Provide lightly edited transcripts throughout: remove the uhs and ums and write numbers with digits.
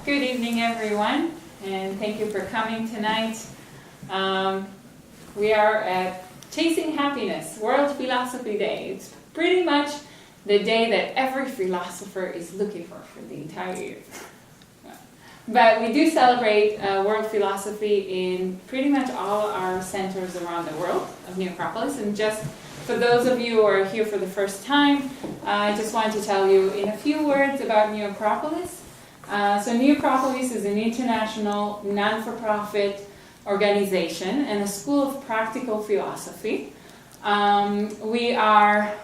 Good evening, everyone, and thank you for coming tonight. We are at Chasing Happiness, World Philosophy Day. It's pretty much the day that every philosopher is looking for the entire year. But we do celebrate world philosophy in pretty much all our centers around the world of New Acropolis. And just for those of you who are here for the first time, I just wanted to tell you in a few words about New Acropolis. So New Acropolis is an international, non-for-profit organization and a school of practical philosophy. We are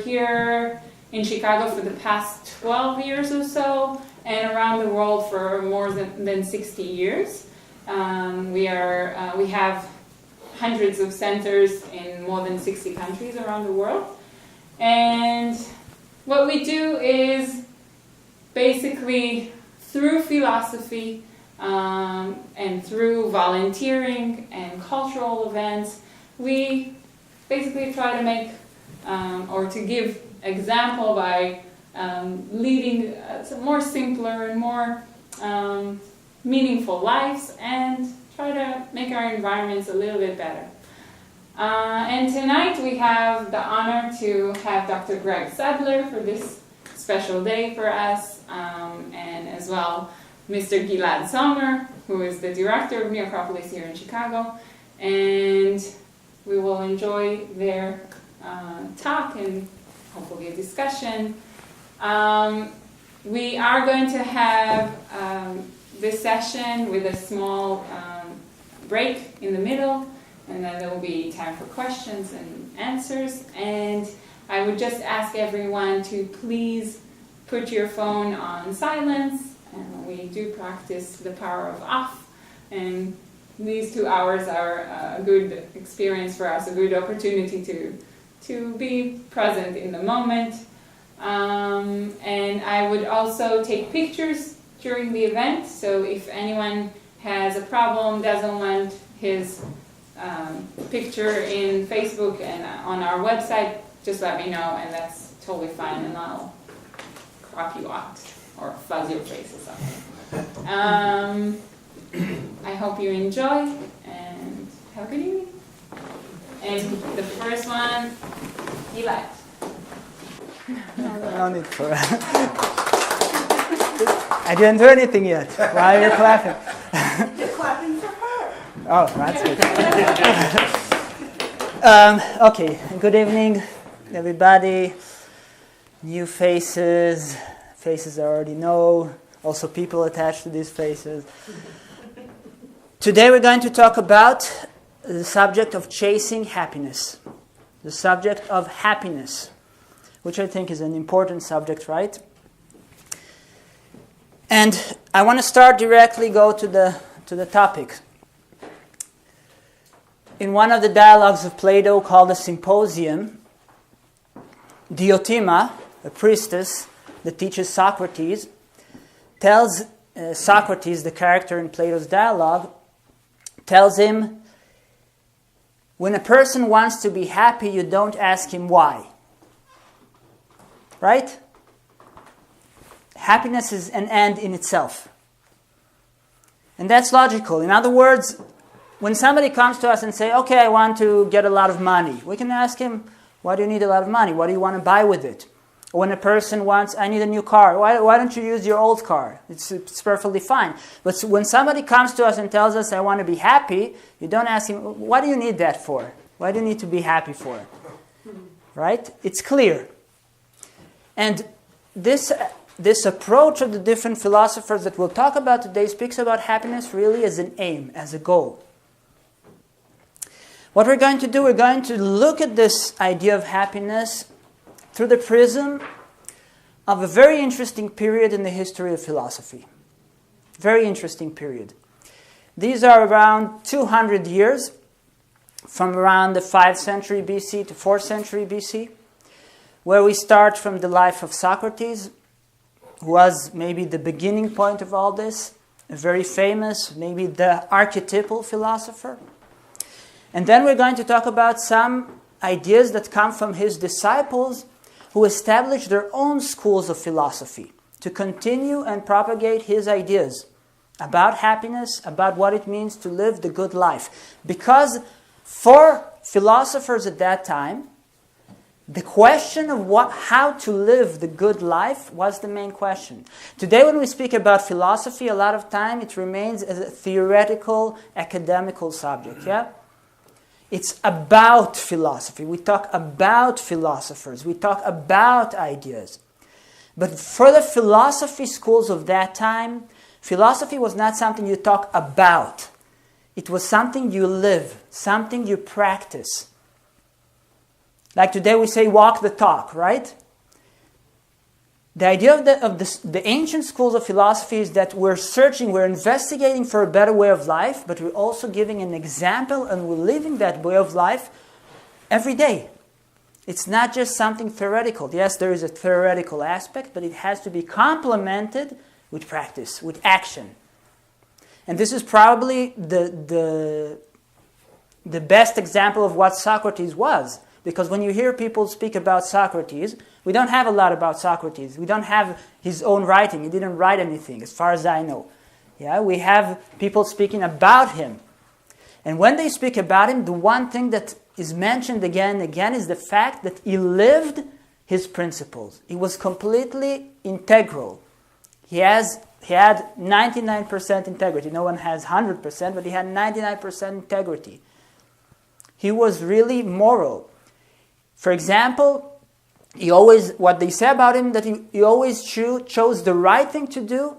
here in Chicago for the past 12 years or so, and around the world for more than 60 years. We have hundreds of centers in more than 60 countries around the world. And what we do is basically through philosophy and through volunteering and cultural events, we basically try to make or to give example by leading some more simpler and more meaningful lives and try to make our environments a little bit better. And tonight we have the honor to have Dr. Greg Sadler for this special day for us, and as well Mr. Gil Sommer, who is the director of New Acropolis here in Chicago, and we will enjoy their talk and hopefully a discussion. We are going to have this session with a small break in the middle, and then there will be time for questions and answers. And I would just ask everyone to please put your phone on silence, and we do practice the power of off. And these 2 hours are a good experience for us, a good opportunity to be present in the moment. And I would also take pictures during the event, so if anyone has a problem, doesn't want his picture in Facebook and on our website, just let me know, and that's totally fine, and I'll crop you out or fuzz your face or something. I hope you enjoy, and have a good evening. And the first one, Eli. No need for I didn't do anything yet. Why are you clapping? You're clapping for her. Oh, that's good. Okay, good evening, everybody. New faces I already know, also people attached to these faces. Today we're going to talk about the subject of chasing happiness. The subject of happiness, which I think is an important subject, right? And I want to start directly, go to the topic. In one of the dialogues of Plato called the Symposium, Diotima, a priestess that teaches Socrates, tells Socrates, the character in Plato's dialogue, tells him, when a person wants to be happy, you don't ask him why. Right? Happiness is an end in itself. And that's logical. In other words, when somebody comes to us and say, okay, I want to get a lot of money, we can ask him, why do you need a lot of money? What do you want to buy with it? Or when a person wants, I need a new car, why don't you use your old car? It's perfectly fine. But when somebody comes to us and tells us, I want to be happy, you don't ask him, what do you need that for? Why do you need to be happy for? Right? It's clear. And this approach of the different philosophers that we'll talk about today speaks about happiness really as an aim, as a goal. What we're going to do, we're going to look at this idea of happiness through the prism of a very interesting period in the history of philosophy. Very interesting period. These are around 200 years, from around the 5th century BC to 4th century BC, where we start from the life of Socrates, who was maybe the beginning point of all this, a very famous, maybe the archetypal philosopher. And then we're going to talk about some ideas that come from his disciples who established their own schools of philosophy to continue and propagate his ideas about happiness, about what it means to live the good life. Because for philosophers at that time, the question of how to live the good life was the main question. Today when we speak about philosophy, a lot of time it remains as a theoretical, academical subject. Yeah? It's about philosophy. We talk about philosophers. We talk about ideas. But for the philosophy schools of that time, philosophy was not something you talk about. It was something you live, something you practice. Like today we say walk the talk, right? The idea of the ancient schools of philosophy is that we're searching, we're investigating for a better way of life, but we're also giving an example and we're living that way of life every day. It's not just something theoretical. Yes, there is a theoretical aspect, but it has to be complemented with practice, with action. And this is probably the best example of what Socrates was. Because when you hear people speak about Socrates, we don't have a lot about Socrates. We don't have his own writing. He didn't write anything, as far as I know. Yeah, we have people speaking about him. And when they speak about him, the one thing that is mentioned again and again is the fact that he lived his principles. He was completely integral. He had 99% integrity. No one has 100%, but he had 99% integrity. He was really moral. For example, what they say about him, that he always chose the right thing to do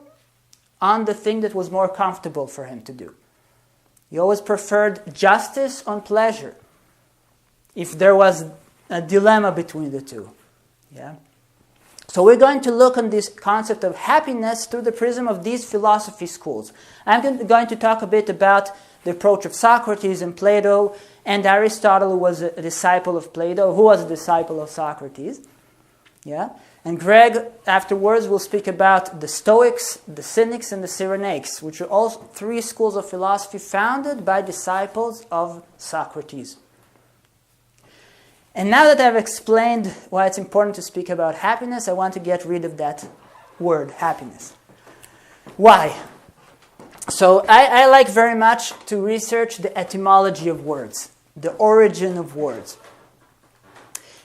on the thing that was more comfortable for him to do. He always preferred justice on pleasure, if there was a dilemma between the two. Yeah. So we're going to look on this concept of happiness through the prism of these philosophy schools. I'm going to talk a bit about the approach of Socrates and Plato, and Aristotle, who was a disciple of Plato, who was a disciple of Socrates. Yeah? And Greg, afterwards, will speak about the Stoics, the Cynics, and the Cynics, which are all three schools of philosophy founded by disciples of Socrates. And now that I've explained why it's important to speak about happiness, I want to get rid of that word, happiness. Why? So I like very much to research the etymology of words, the origin of words.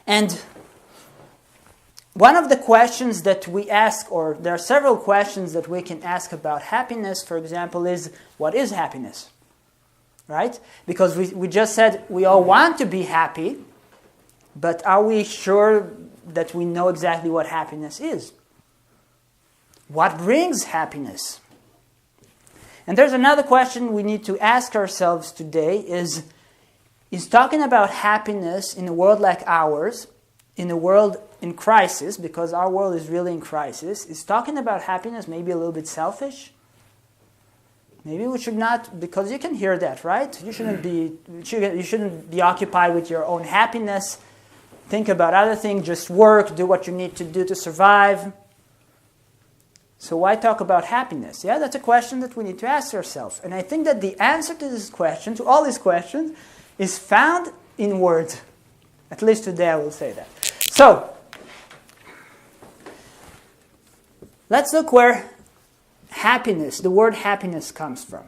And one of the questions that we ask, or there are several questions that we can ask about happiness, for example, is, what is happiness? Right? Because we just said we all want to be happy, but are we sure that we know exactly what happiness is? What brings happiness? And there's another question we need to ask ourselves today is talking about happiness in a world like ours, in a world in crisis, because our world is really in crisis, is talking about happiness maybe a little bit selfish? Maybe we should not, because you can hear that, right? You shouldn't be occupied with your own happiness. Think about other things, just work, do what you need to do to survive. So why talk about happiness? Yeah, that's a question that we need to ask ourselves. And I think that the answer to this question, to all these questions, is found in words. At least today I will say that. So, let's look where happiness, the word happiness, comes from.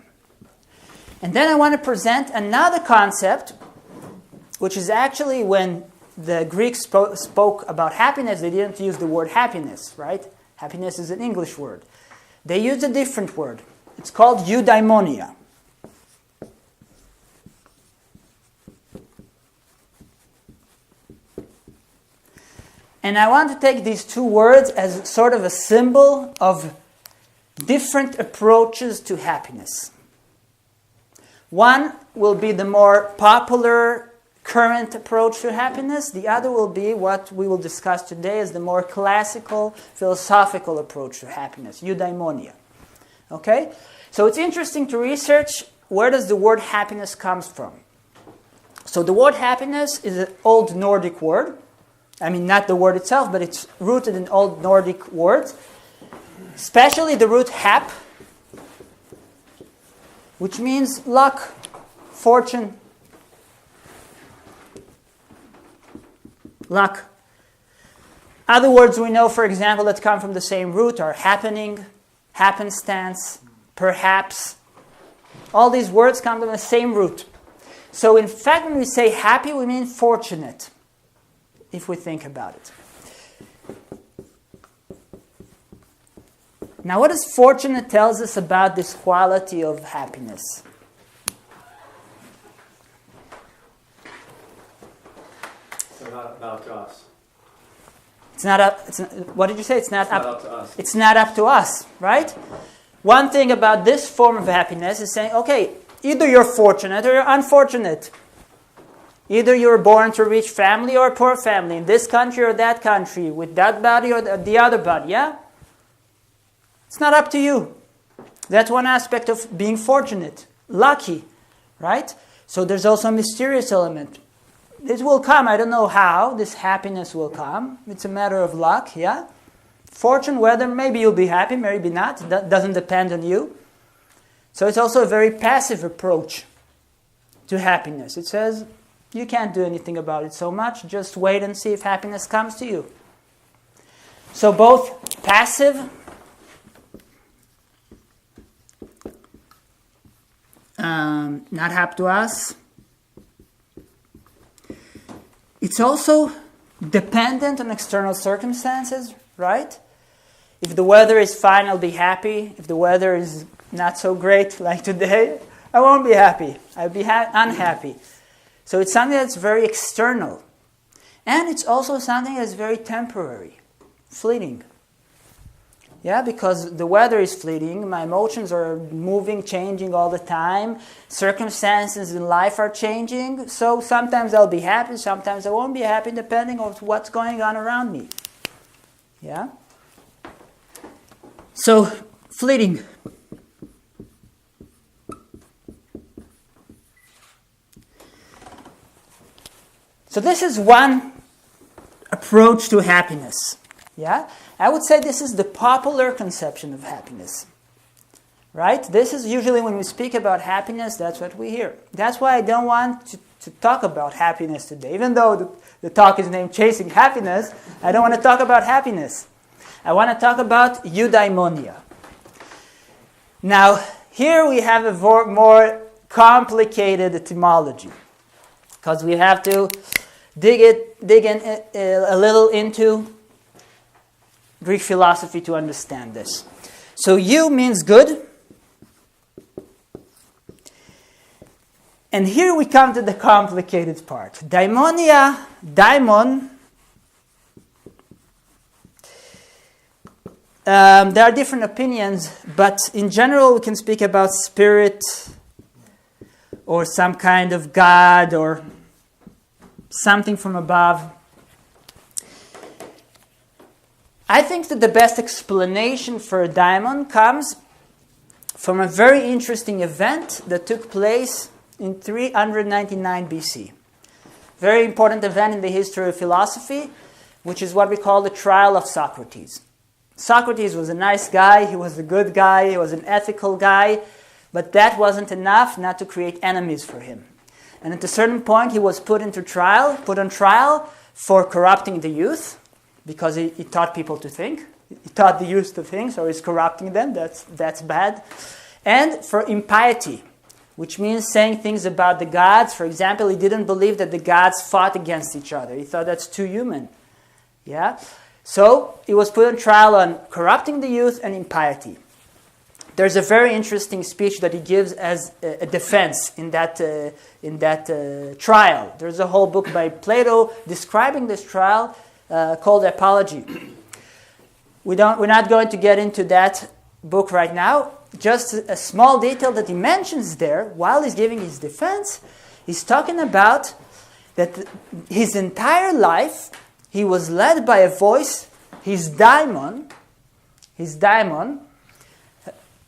And then I want to present another concept, which is actually when the Greeks spoke about happiness, they didn't use the word happiness, right? Happiness is an English word. They used a different word. It's called eudaimonia. And I want to take these two words as sort of a symbol of different approaches to happiness. One will be the more popular current approach to happiness. The other will be what we will discuss today as the more classical, philosophical approach to happiness, eudaimonia. Okay? So it's interesting to research where does the word happiness comes from. So the word happiness is an old Nordic word. I mean, not the word itself, but it's rooted in old Nordic words. Especially the root hap, which means luck, fortune, luck. Other words we know, for example, that come from the same root are happening, happenstance, perhaps. All these words come from the same root. So in fact, when we say happy, we mean fortunate, if we think about it. Now, what does fortunate tells us about this quality of happiness? It's not up to us. It's not up. What did you say? It's not up to us. It's not up to us, right? One thing about this form of happiness is saying, okay, either you're fortunate or you're unfortunate. Either you're born to a rich family or a poor family, in this country or that country, with that body or the other body, yeah? It's not up to you. That's one aspect of being fortunate, lucky, right? So there's also a mysterious element. It will come, I don't know how, this happiness will come. It's a matter of luck, yeah? Fortune, whether maybe you'll be happy, maybe not. That doesn't depend on you. So it's also a very passive approach to happiness. It says, you can't do anything about it so much, just wait and see if happiness comes to you. So both passive, not up to us. It's also dependent on external circumstances, right? If the weather is fine, I'll be happy. If the weather is not so great like today, I won't be happy. I'll be unhappy. So it's something that's very external. And it's also something that's very temporary, fleeting. Yeah, because the weather is fleeting, my emotions are moving, changing all the time, circumstances in life are changing, so sometimes I'll be happy, sometimes I won't be happy, depending on what's going on around me. Yeah? So, fleeting. So this is one approach to happiness. Yeah? I would say this is the popular conception of happiness. Right? This is usually when we speak about happiness, that's what we hear. That's why I don't want to talk about happiness today. Even though the talk is named Chasing Happiness, I don't want to talk about happiness. I want to talk about eudaimonia. Now, here we have a more complicated etymology. Because we have to dig in a little into Greek philosophy to understand this. So eu means good. And here we come to the complicated part. Daimonia, daimon. There are different opinions, but in general we can speak about spirit or some kind of God or something from above. I think that the best explanation for a daimon comes from a very interesting event that took place in 399 BC. Very important event in the history of philosophy, which is what we call the Trial of Socrates. Socrates was a nice guy, he was a good guy, he was an ethical guy, but that wasn't enough not to create enemies for him. And at a certain point he was put on trial for corrupting the youth, because he taught people to think. He taught the youth to think, so he's corrupting them. That's bad. And for impiety, which means saying things about the gods. For example, he didn't believe that the gods fought against each other. He thought that's too human. Yeah? So he was put on trial on corrupting the youth and impiety. There's a very interesting speech that he gives as a defense in that trial. There's a whole book by Plato describing this trial, called Apology. We're not going to get into that book right now. Just a small detail that he mentions there, while he's giving his defense, he's talking about that his entire life he was led by a voice, his daimon,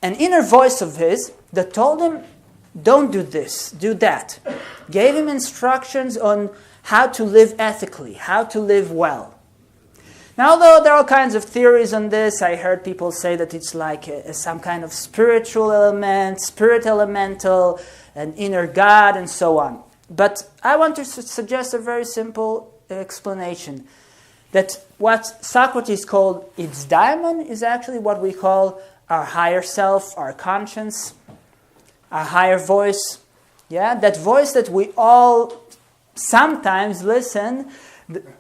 an inner voice of his that told him, don't do this, do that. Gave him instructions on how to live ethically, how to live well. Now, although there are all kinds of theories on this, I heard people say that it's like some kind of spiritual element, spirit elemental, an inner God, and so on. But I want to suggest a very simple explanation. that what Socrates called its daimon is actually what we call our higher self, our conscience, our higher voice. Yeah, that voice that we all sometimes listen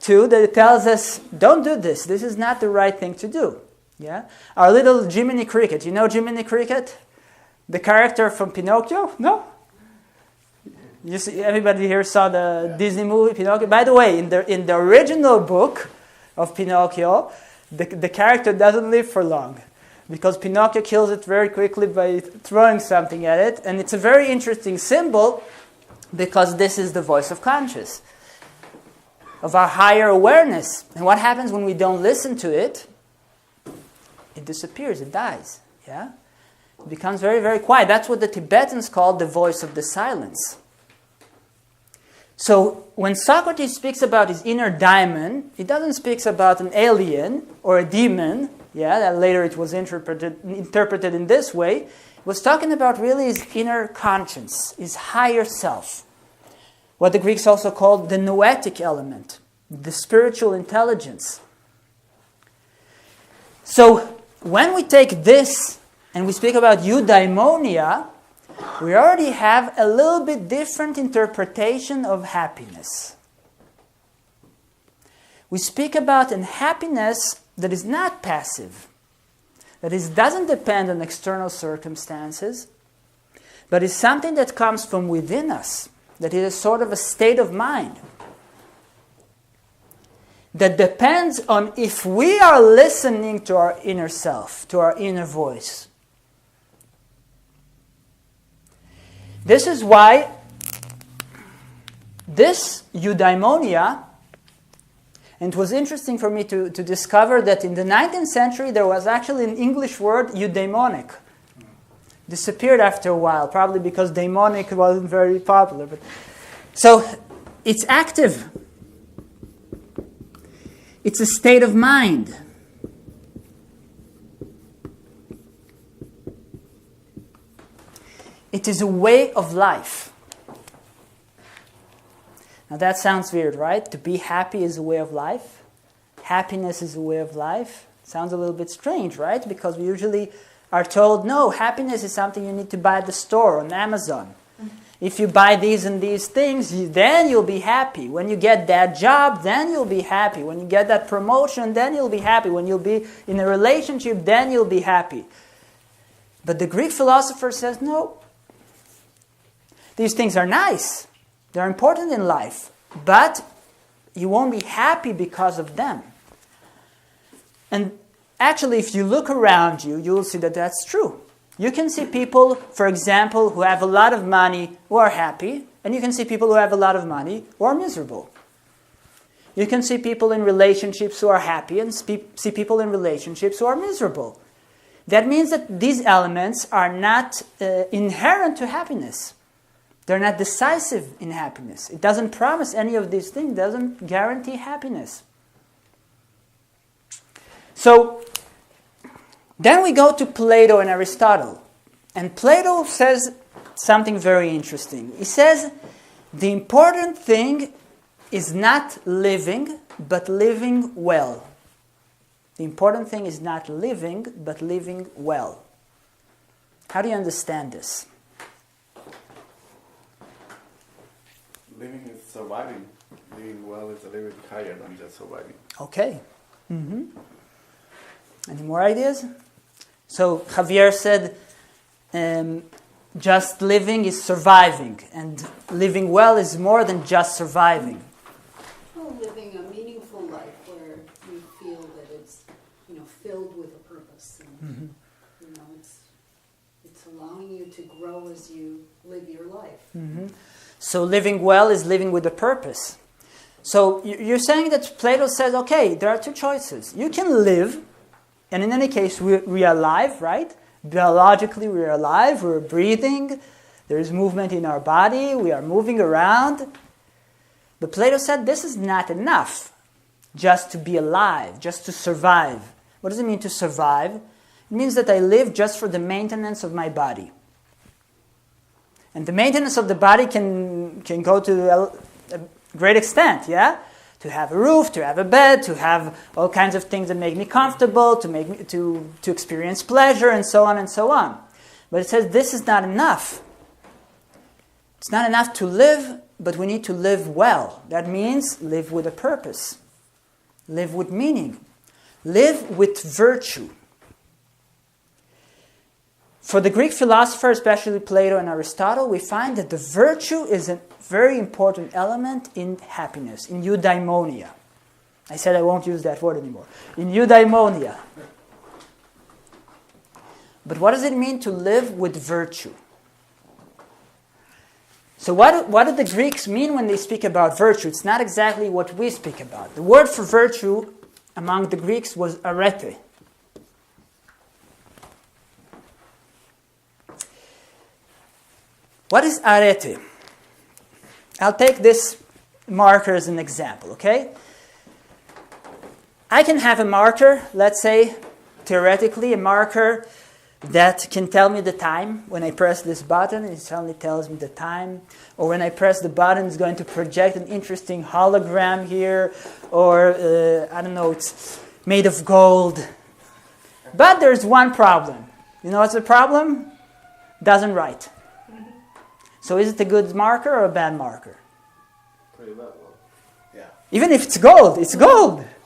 to, that tells us, don't do this. This is not the right thing to do. Yeah, our little Jiminy Cricket. You know Jiminy Cricket, the character from Pinocchio? No. You see, everybody here saw the Disney movie Pinocchio. By the way, in the original book of Pinocchio, the character doesn't live for long, because Pinocchio kills it very quickly by throwing something at it, and it's a very interesting symbol because this is the voice of conscience, of our higher awareness. And what happens when we don't listen to it? It disappears, it dies. Yeah, it becomes very, very quiet. That's what the Tibetans call the voice of the silence. So when Socrates speaks about his inner daimon, he doesn't speak about an alien or a demon. Yeah, that later it was interpreted in this way. He was talking about really his inner conscience, his higher self. What the Greeks also called the noetic element, the spiritual intelligence. So when we take this and we speak about eudaimonia, we already have a little bit different interpretation of happiness. We speak about a happiness that is not passive, that doesn't depend on external circumstances, but is something that comes from within us, that is a sort of a state of mind that depends on if we are listening to our inner self, to our inner voice. This is why this eudaimonia, and it was interesting for me to discover that in the 19th century there was actually an English word, eudaimonic. Disappeared after a while, probably because daimonic wasn't very popular. So it's active. It's a state of mind. It is a way of life. Now that sounds weird, right? To be happy is a way of life. Happiness is a way of life. Sounds a little bit strange, right? Because we usually are told, no, happiness is something you need to buy at the store on Amazon. If you buy these and these things, then you'll be happy. When you get that job, then you'll be happy. When you get that promotion, then you'll be happy. When you'll be in a relationship, then you'll be happy. But the Greek philosopher says, no. These things are nice. They're important in life. But you won't be happy because of them. And actually, if you look around you, you'll see that that's true. You can see people, for example, who have a lot of money who are happy, and you can see people who have a lot of money who are miserable. You can see people in relationships who are happy and see people in relationships who are miserable. That means that these elements are not inherent to happiness. They're not decisive in happiness. It doesn't promise any of these things, doesn't guarantee happiness. So, then we go to Plato and Aristotle. And Plato says something very interesting. He says, the important thing is not living, but living well. The important thing is not living, but living well. How do you understand this? Living is surviving. Living well is a little bit higher than just surviving. Okay. Any more ideas? So Javier said, just living is surviving, and living well is more than just surviving. Well, living a meaningful life where you feel that it's, filled with a purpose, and it's allowing you to grow as you live your life. So living well is living with a purpose. So you're saying that Plato says, okay, there are two choices. You can live, and in any case, we are alive, right? Biologically, we are alive, we're breathing, there is movement in our body, we are moving around. But Plato said this is not enough just to be alive, just to survive. What does it mean to survive? It means that I live just for the maintenance of my body. And the maintenance of the body can go to a great extent, yeah? To have a roof, to have a bed, to have all kinds of things that make me comfortable, to experience pleasure, and so on and so on. But it says this is not enough. It's not enough to live, but we need to live well. That means live with a purpose. Live with meaning. Live with virtue. For the Greek philosophers, especially Plato and Aristotle, we find that the virtue is a very important element in happiness, in eudaimonia. I said I won't use that word anymore. In eudaimonia. But what does it mean to live with virtue? So what do the Greeks mean when they speak about virtue? It's not exactly what we speak about. The word for virtue among the Greeks was arete. What is arete? I'll take this marker as an example, okay? I can have a marker, let's say, theoretically, a marker that can tell me the time. When I press this button, it suddenly tells me the time. Or when I press the button, it's going to project an interesting hologram here. Or, I don't know, it's made of gold. But there's one problem. You know what's the problem? Doesn't write. So is it a good marker or a bad marker? Pretty bad one. Yeah. Even if it's gold.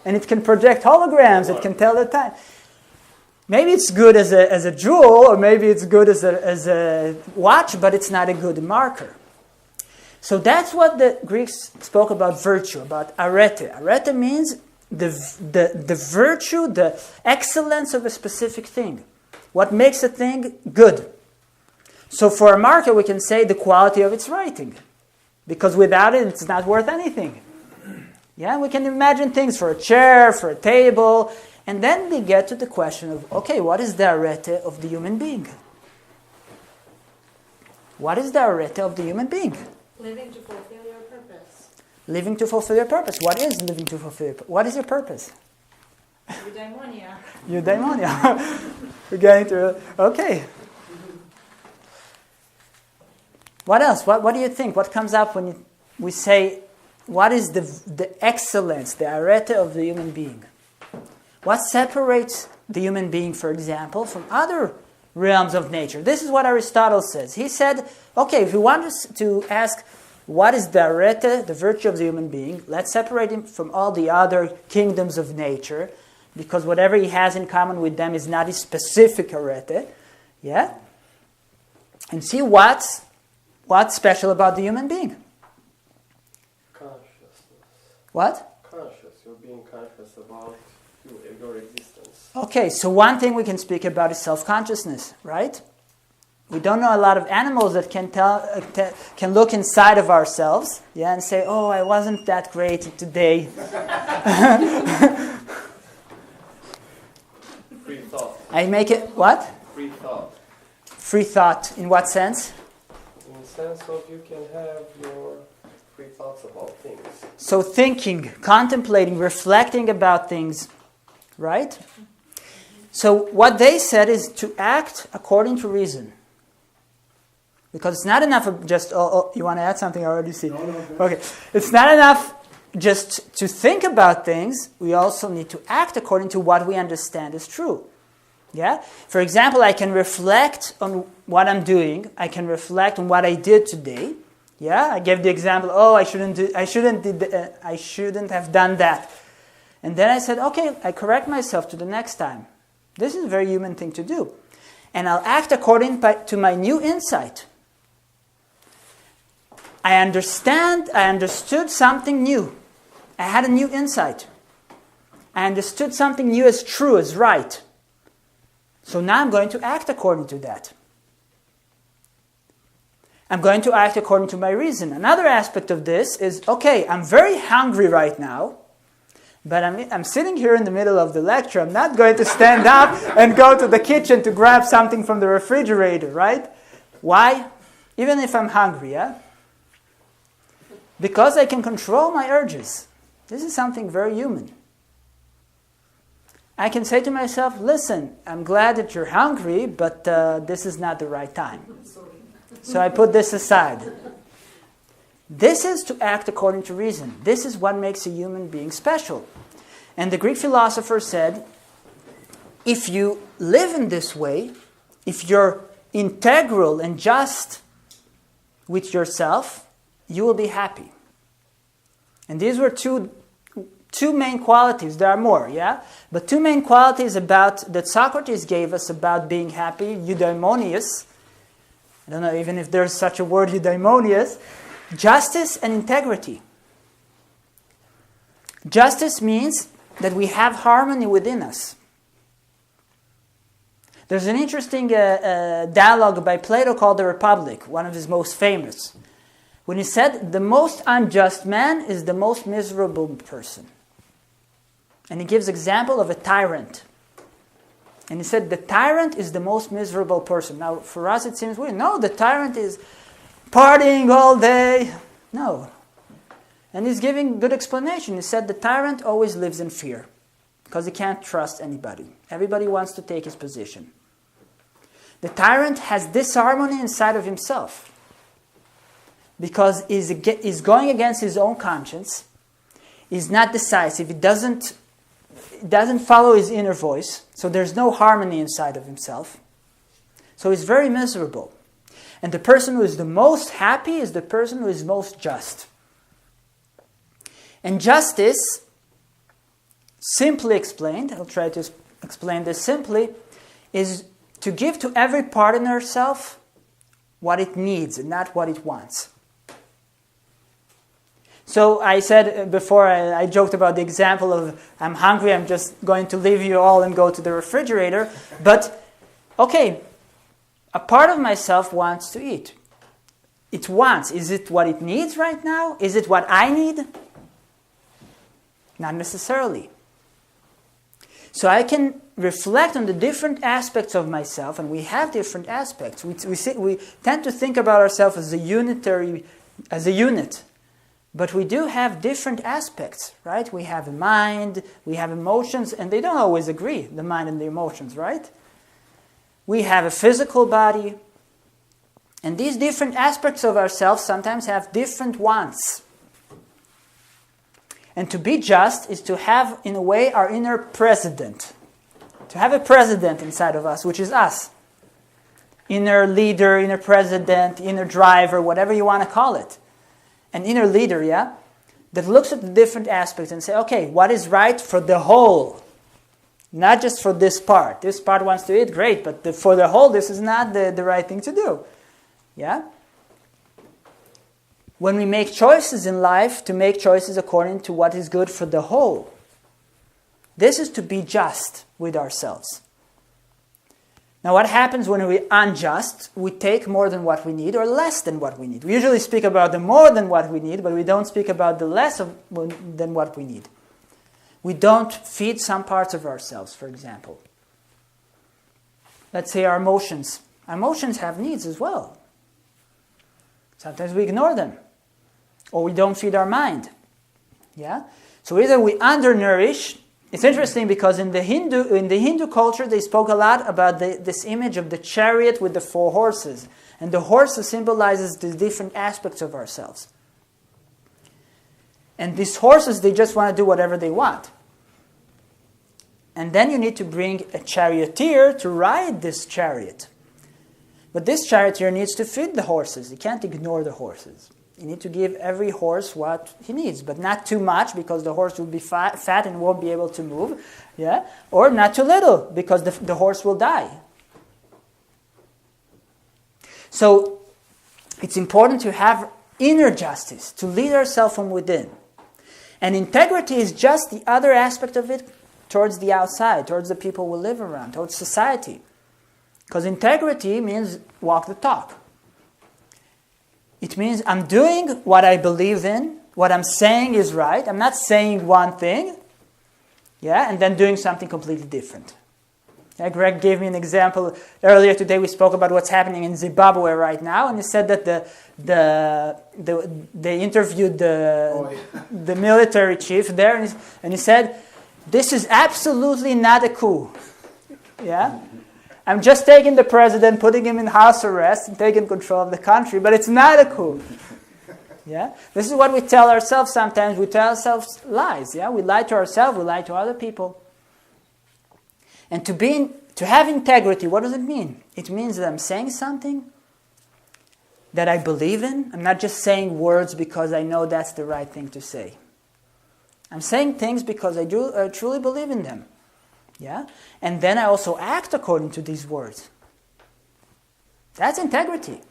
And it can project holograms, it can tell the time. Maybe it's good as a jewel, or maybe it's good as a watch, but it's not a good marker. So that's what the Greeks spoke about virtue, about arete. Arete means the virtue, the excellence of a specific thing. What makes a thing good. So for a marker, we can say the quality of its writing. Because without it, it's not worth anything. Yeah, we can imagine things for a chair, for a table. And then we get to the question of, okay, what is the arete of the human being? What is the arete of the human being? Living to fulfill your purpose. Living to fulfill your purpose. What is living to fulfill your purpose? What is your purpose? Eudaimonia. Eudaimonia. We're getting to, okay. What else? What do you think? What comes up when we say, what is the excellence, the arete of the human being? What separates the human being, for example, from other realms of nature? This is what Aristotle says. He said, okay, if we want to ask what is the arete, the virtue of the human being, let's separate him from all the other kingdoms of nature, because whatever he has in common with them is not his specific arete. Yeah? And see what's special about the human being. Consciousness. What? Conscious. You're being conscious about your existence. Okay, so one thing we can speak about is self-consciousness, right? We don't know a lot of animals that can look inside of ourselves, yeah, and say, "Oh, I wasn't that great today." Free thought. I make it what? Free thought. Free thought. In what sense? In the sense of you can have your free thoughts about things. So thinking, contemplating, reflecting about things, right? So what they said is to act according to reason. Because it's not enough of just, you want to add something? I already see. No. Okay. It's not enough just to think about things. We also need to act according to what we understand is true. Yeah? For example, I can reflect on what I'm doing. I can reflect on what I did today. Yeah? I gave the example, I shouldn't have done that. And then I said, okay, I correct myself to the next time. This is a very human thing to do. And I'll act according to my new insight. I understood something new. I had a new insight. I understood something new as true, as right. So now I'm going to act according to that. I'm going to act according to my reason. Another aspect of this is, okay, I'm very hungry right now, but I'm sitting here in the middle of the lecture. I'm not going to stand up and go to the kitchen to grab something from the refrigerator, right? Why? Even if I'm hungry, yeah? Because I can control my urges. This is something very human. I can say to myself, listen, I'm glad that you're hungry, but this is not the right time. So I put this aside. This is to act according to reason. This is what makes a human being special. And the Greek philosopher said, if you live in this way, if you're integral and just with yourself, you will be happy. And these were two main qualities. There are more, yeah? But two main qualities that Socrates gave us about being happy, eudaimonias. I don't know even if there's such a word, eudaimonias. Justice and integrity. Justice means that we have harmony within us. There's an interesting dialogue by Plato called The Republic, one of his most famous, when he said, the most unjust man is the most miserable person. And he gives example of a tyrant. And he said, the tyrant is the most miserable person. Now, for us it seems weird. No, the tyrant is partying all day. No. And he's giving good explanation. He said, the tyrant always lives in fear because he can't trust anybody. Everybody wants to take his position. The tyrant has disharmony inside of himself because he's going against his own conscience. He's not decisive. He doesn't follow his inner voice. So there's no harmony inside of himself. So he's very miserable. And the person who is the most happy is the person who is most just. And justice, simply explained, I'll try to explain this simply, is to give to every part in herself what it needs and not what it wants. So I said before, I joked about the example of I'm hungry, I'm just going to leave you all and go to the refrigerator. But, okay, a part of myself wants to eat. It wants. Is it what it needs right now? Is it what I need? Not necessarily. So I can reflect on the different aspects of myself, and we have different aspects. We tend to think about ourselves as a unit. But we do have different aspects, right? We have a mind, we have emotions, and they don't always agree, the mind and the emotions, right? We have a physical body. And these different aspects of ourselves sometimes have different wants. And to be just is to have, in a way, our inner president. To have a president inside of us, which is us. Inner leader, inner president, inner driver, whatever you want to call it. An inner leader, yeah? That looks at the different aspects and say, okay, what is right for the whole? Not just for this part. This part wants to eat, great, but for the whole, this is not the right thing to do. Yeah? When we make choices in life, to make choices according to what is good for the whole. This is to be just with ourselves. Now what happens when we're unjust? We take more than what we need or less than what we need. We usually speak about the more than what we need, but we don't speak about the less than what we need. We don't feed some parts of ourselves, for example. Let's say our emotions. Our emotions have needs as well. Sometimes we ignore them. Or we don't feed our mind. Yeah? So either we undernourish. It's interesting because in the Hindu culture they spoke a lot about this image of the chariot with the 4 horses. And the horses symbolizes the different aspects of ourselves. And these horses, they just want to do whatever they want. And then you need to bring a charioteer to ride this chariot. But this charioteer needs to feed the horses. You can't ignore the horses. You need to give every horse what he needs, but not too much because the horse will be fat and won't be able to move. Yeah? Or not too little because the horse will die. So it's important to have inner justice, to lead ourselves from within. And integrity is just the other aspect of it towards the outside, towards the people we live around, towards society. Because integrity means walk the talk. It means I'm doing what I believe in, what I'm saying is right. I'm not saying one thing, yeah, and then doing something completely different. Yeah, Greg gave me an example. Earlier today we spoke about what's happening in Zimbabwe right now, and he said that they interviewed the military chief there, and he said, this is absolutely not a coup. Yeah? I'm just taking the president, putting him in house arrest, and taking control of the country, but it's not a coup. Yeah? This is what we tell ourselves sometimes. We tell ourselves lies. Yeah? We lie to ourselves, we lie to other people. And to have integrity, what does it mean? It means that I'm saying something that I believe in. I'm not just saying words because I know that's the right thing to say. I'm saying things because I truly believe in them. Yeah? And then I also act according to these words. That's integrity.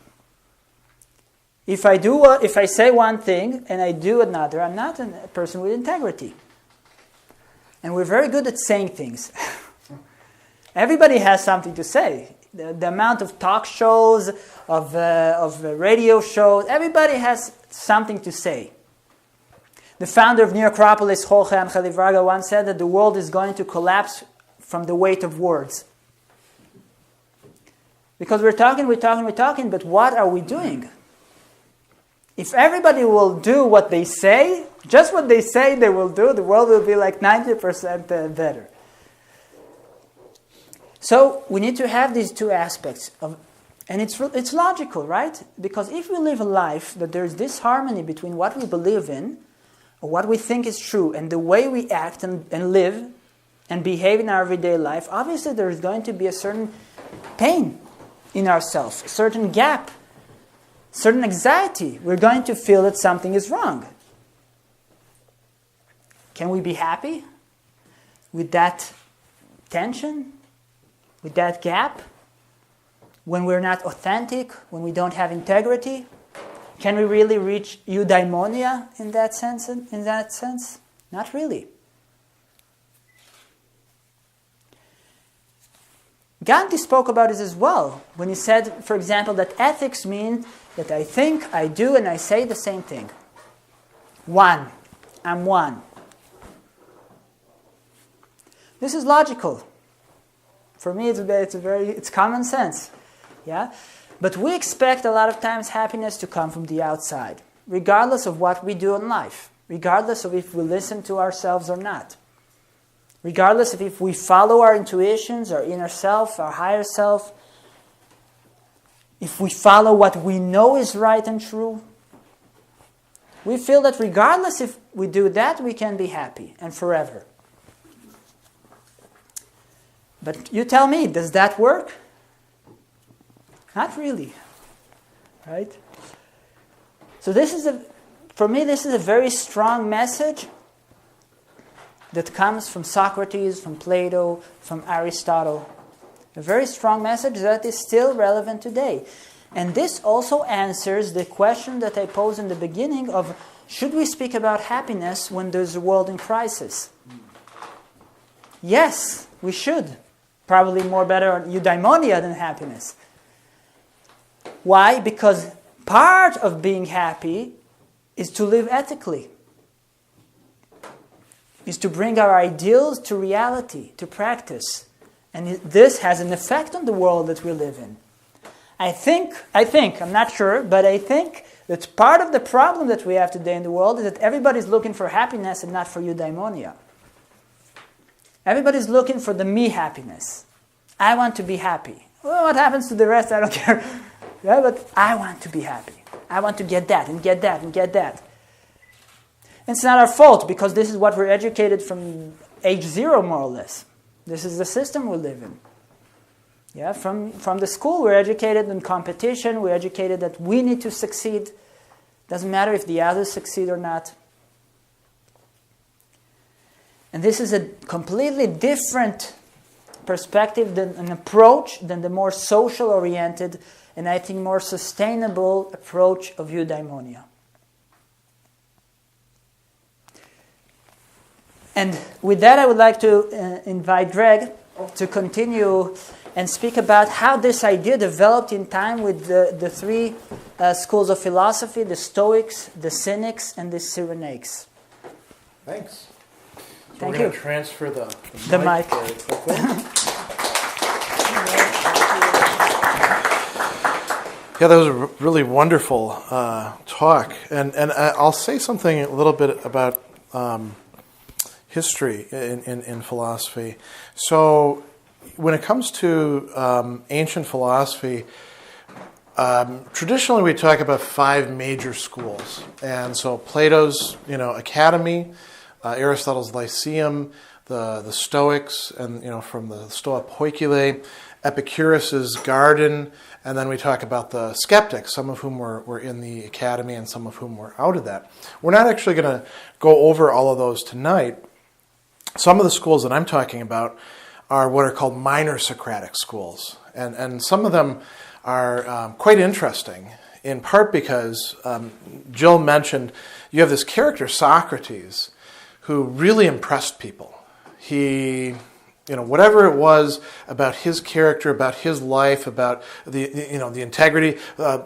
If I say one thing and I do another, I'm not a person with integrity. And we're very good at saying things. Everybody has something to say. The amount of talk shows, of radio shows, everybody has something to say. The founder of New Acropolis, Jorge Angel Varga, once said that the world is going to collapse from the weight of words. Because we're talking, but what are we doing? If everybody will do what they say, just what they say they will do, the world will be like 90% better. So we need to have these two aspects and it's logical, right? Because if we live a life that there's disharmony between what we believe in, or what we think is true, and the way we act and live and behave in our everyday life, obviously there is going to be a certain pain in ourselves, a certain gap, certain anxiety. We're going to feel that something is wrong. Can we be happy with that tension? With that gap, when we're not authentic, when we don't have integrity, can we really reach eudaimonia in that sense? Not really. Gandhi spoke about this as well when he said, for example, that ethics means that I think, I do, and I say the same thing. One. I'm one. This is logical. For me, it's common sense, yeah. But we expect a lot of times happiness to come from the outside, regardless of what we do in life, regardless of if we listen to ourselves or not, regardless of if we follow our intuitions, our inner self, our higher self, if we follow what we know is right and true. We feel that regardless if we do that, we can be happy and forever. But you tell me, does that work? Not really, right? So for me, this is a very strong message that comes from Socrates, from Plato, from Aristotle. A very strong message that is still relevant today. And this also answers the question that I posed in the beginning of, should we speak about happiness when there's a world in crisis? Yes, we should. Probably more better on eudaimonia than happiness. Why? Because part of being happy is to live ethically. Is to bring our ideals to reality, to practice. And this has an effect on the world that we live in. I think, I'm not sure, but I think that part of the problem that we have today in the world is that everybody's looking for happiness and not for eudaimonia. Everybody's looking for the me happiness. I want to be happy. Well, what happens to the rest, I don't care. Yeah, but I want to be happy. I want to get that and get that and get that. It's not our fault because this is what we're educated from age 0, more or less. This is the system we live in. Yeah, from the school we're educated in competition. We're educated that we need to succeed. Doesn't matter if the others succeed or not. And this is a completely different perspective, an approach than the more social-oriented and I think more sustainable approach of eudaimonia. And with that, I would like to invite Greg to continue and speak about how this idea developed in time with the three schools of philosophy, the Stoics, the Cynics, and the Cynics. Thanks. So Thank we're you. going to transfer the mic. very quickly. Yeah, that was a really wonderful talk. And I'll say something a little bit about history in philosophy. So when it comes to ancient philosophy, Traditionally, we talk about 5 major schools, and so Plato's, Academy, Aristotle's Lyceum, the Stoics, and from the Stoa Poikile, Epicurus's Garden, and then we talk about the Skeptics, some of whom were in the Academy and some of whom were out of that. We're not actually going to go over all of those tonight. Some of the schools that I'm talking about are what are called minor Socratic schools, and some of them are quite interesting, in part because Jill mentioned you have this character, Socrates, who really impressed people. He, whatever it was about his character, about his life, about the integrity,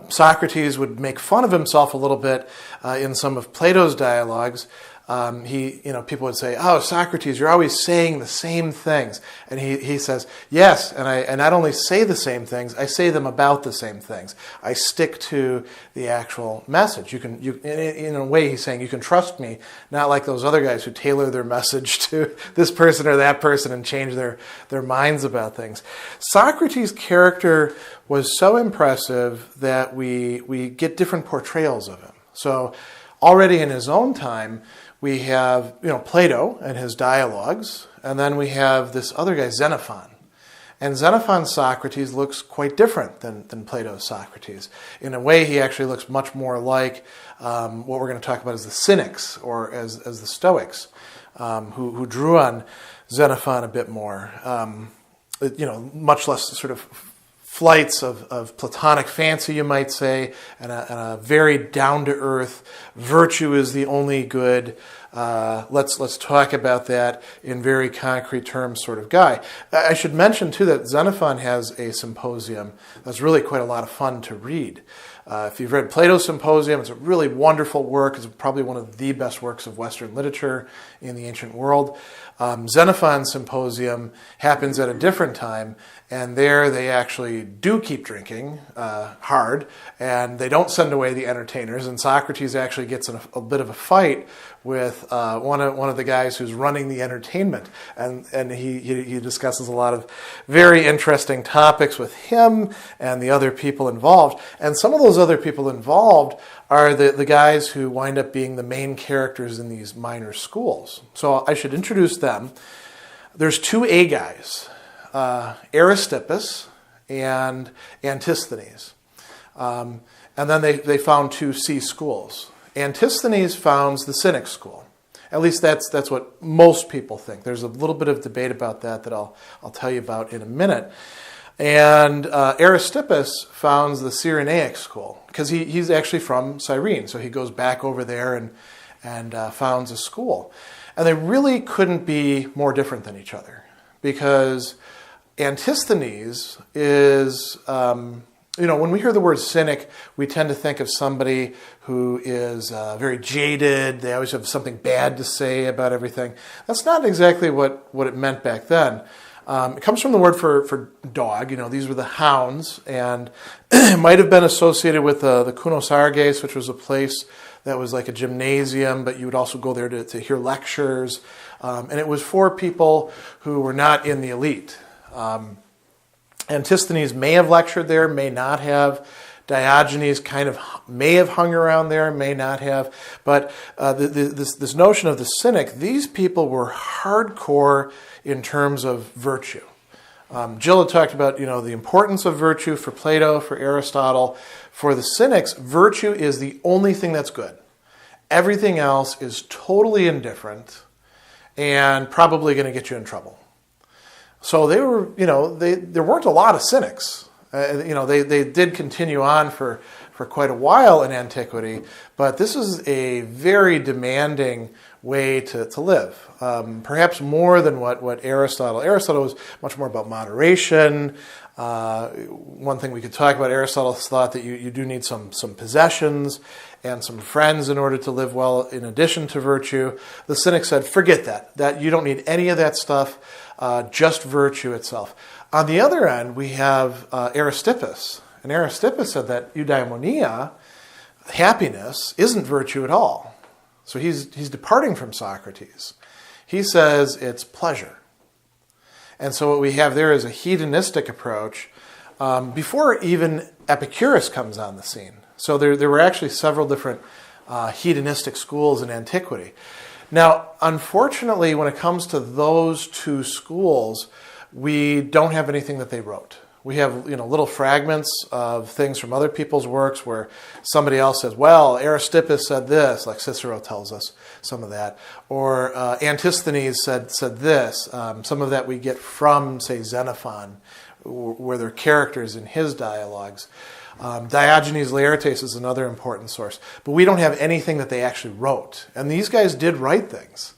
Socrates would make fun of himself a little bit in some of Plato's dialogues. People would say, "Oh, Socrates, you're always saying the same things," and he says, "Yes, and I not only say the same things, I say them about the same things. I stick to the actual message. In a way, he's saying you can trust me, not like those other guys who tailor their message to this person or that person and change their minds about things." Socrates' character was so impressive that we get different portrayals of him. So already in his own time, we have, Plato and his dialogues, and then we have this other guy, Xenophon. And Xenophon's Socrates looks quite different than Plato's Socrates. In a way, he actually looks much more like what we're going to talk about as the Cynics, or as the Stoics, who drew on Xenophon a bit more. Much less sort of flights of Platonic fancy, you might say, and a very down-to-earth, virtue is the only good, let's talk about that in very concrete terms sort of guy. I should mention, too, that Xenophon has a symposium that's really quite a lot of fun to read. If you've read Plato's Symposium, it's a really wonderful work. It's probably one of the best works of Western literature in the ancient world. Xenophon's Symposium happens at a different time, and there they actually do keep drinking hard, and they don't send away the entertainers, and Socrates actually gets in a bit of a fight with one of the guys who's running the entertainment, and he discusses a lot of very interesting topics with him and the other people involved. And some of those other people involved are the guys who wind up being the main characters in these minor schools. So I should introduce them. There's 2 A guys, Aristippus and Antisthenes. And then they found 2 C schools. Antisthenes founds the Cynic school. At least that's what most people think. There's a little bit of debate about that I'll tell you about in a minute. And Aristippus founds the Cyrenaic school, because he's actually from Cyrene, so he goes back over there and founds a school. And they really couldn't be more different than each other, because Antisthenes is, when we hear the word cynic, we tend to think of somebody who is very jaded. They always have something bad to say about everything. That's not exactly what it meant back then. It comes from the word for dog. These were the hounds, and it might have been associated with the Kunosarges, which was a place that was like a gymnasium, but you would also go there to hear lectures. And it was for people who were not in the elite. Antisthenes may have lectured there, may not have. Diogenes kind of may have hung around there, may not have. But this notion of the cynic, these people were hardcore in terms of virtue. Jill had talked about the importance of virtue for Plato, for Aristotle. For the Cynics, virtue is the only thing that's good. Everything else is totally indifferent and probably going to get you in trouble. So they were, there weren't a lot of Cynics. They did continue on for quite a while in antiquity, but this is a very demanding way to live. Perhaps more than what Aristotle. Aristotle was much more about moderation. One thing we could talk about, Aristotle thought that you do need some possessions and some friends in order to live well in addition to virtue. The Cynic said, forget that you don't need any of that stuff, just virtue itself. On the other end, we have Aristippus. And Aristippus said that eudaimonia, happiness, isn't virtue at all. So he's departing from Socrates. He says it's pleasure. And so what we have there is a hedonistic approach before even Epicurus comes on the scene. So there were actually several different hedonistic schools in antiquity. Now, unfortunately, when it comes to those two schools, we don't have anything that they wrote. We have, little fragments of things from other people's works where somebody else says, well, Aristippus said this, like Cicero tells us some of that, or Antisthenes said this. Some of that we get from, say, Xenophon, where they're characters in his dialogues. Diogenes Laertes is another important source. But we don't have anything that they actually wrote. And these guys did write things.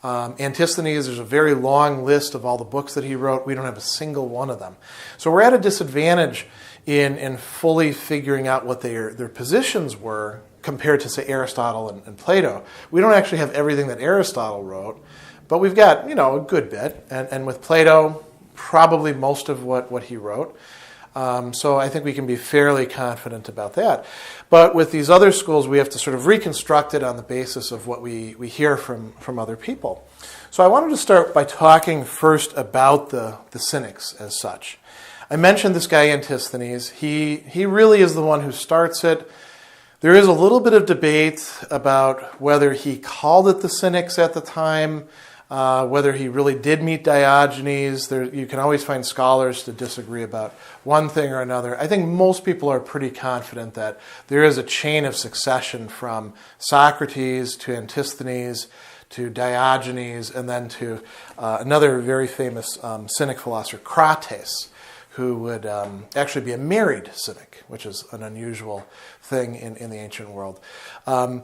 Antisthenes, there's a very long list of all the books that he wrote. We don't have a single one of them. So we're at a disadvantage in fully figuring out what their positions were compared to, say, Aristotle and Plato. We don't actually have everything that Aristotle wrote, but we've got, a good bit. And with Plato, probably most of what he wrote. So I think we can be fairly confident about that. But with these other schools, we have to sort of reconstruct it on the basis of what we hear from other people. So I wanted to start by talking first about the Cynics as such. I mentioned this guy Antisthenes. He really is the one who starts it. There is a little bit of debate about whether he called it the Cynics at the time, whether he really did meet Diogenes. You can always find scholars to disagree about one thing or another. I think most people are pretty confident that there is a chain of succession from Socrates to Antisthenes to Diogenes and then to another very famous Cynic philosopher, Crates, who would actually be a married Cynic, which is an unusual thing in the ancient world. How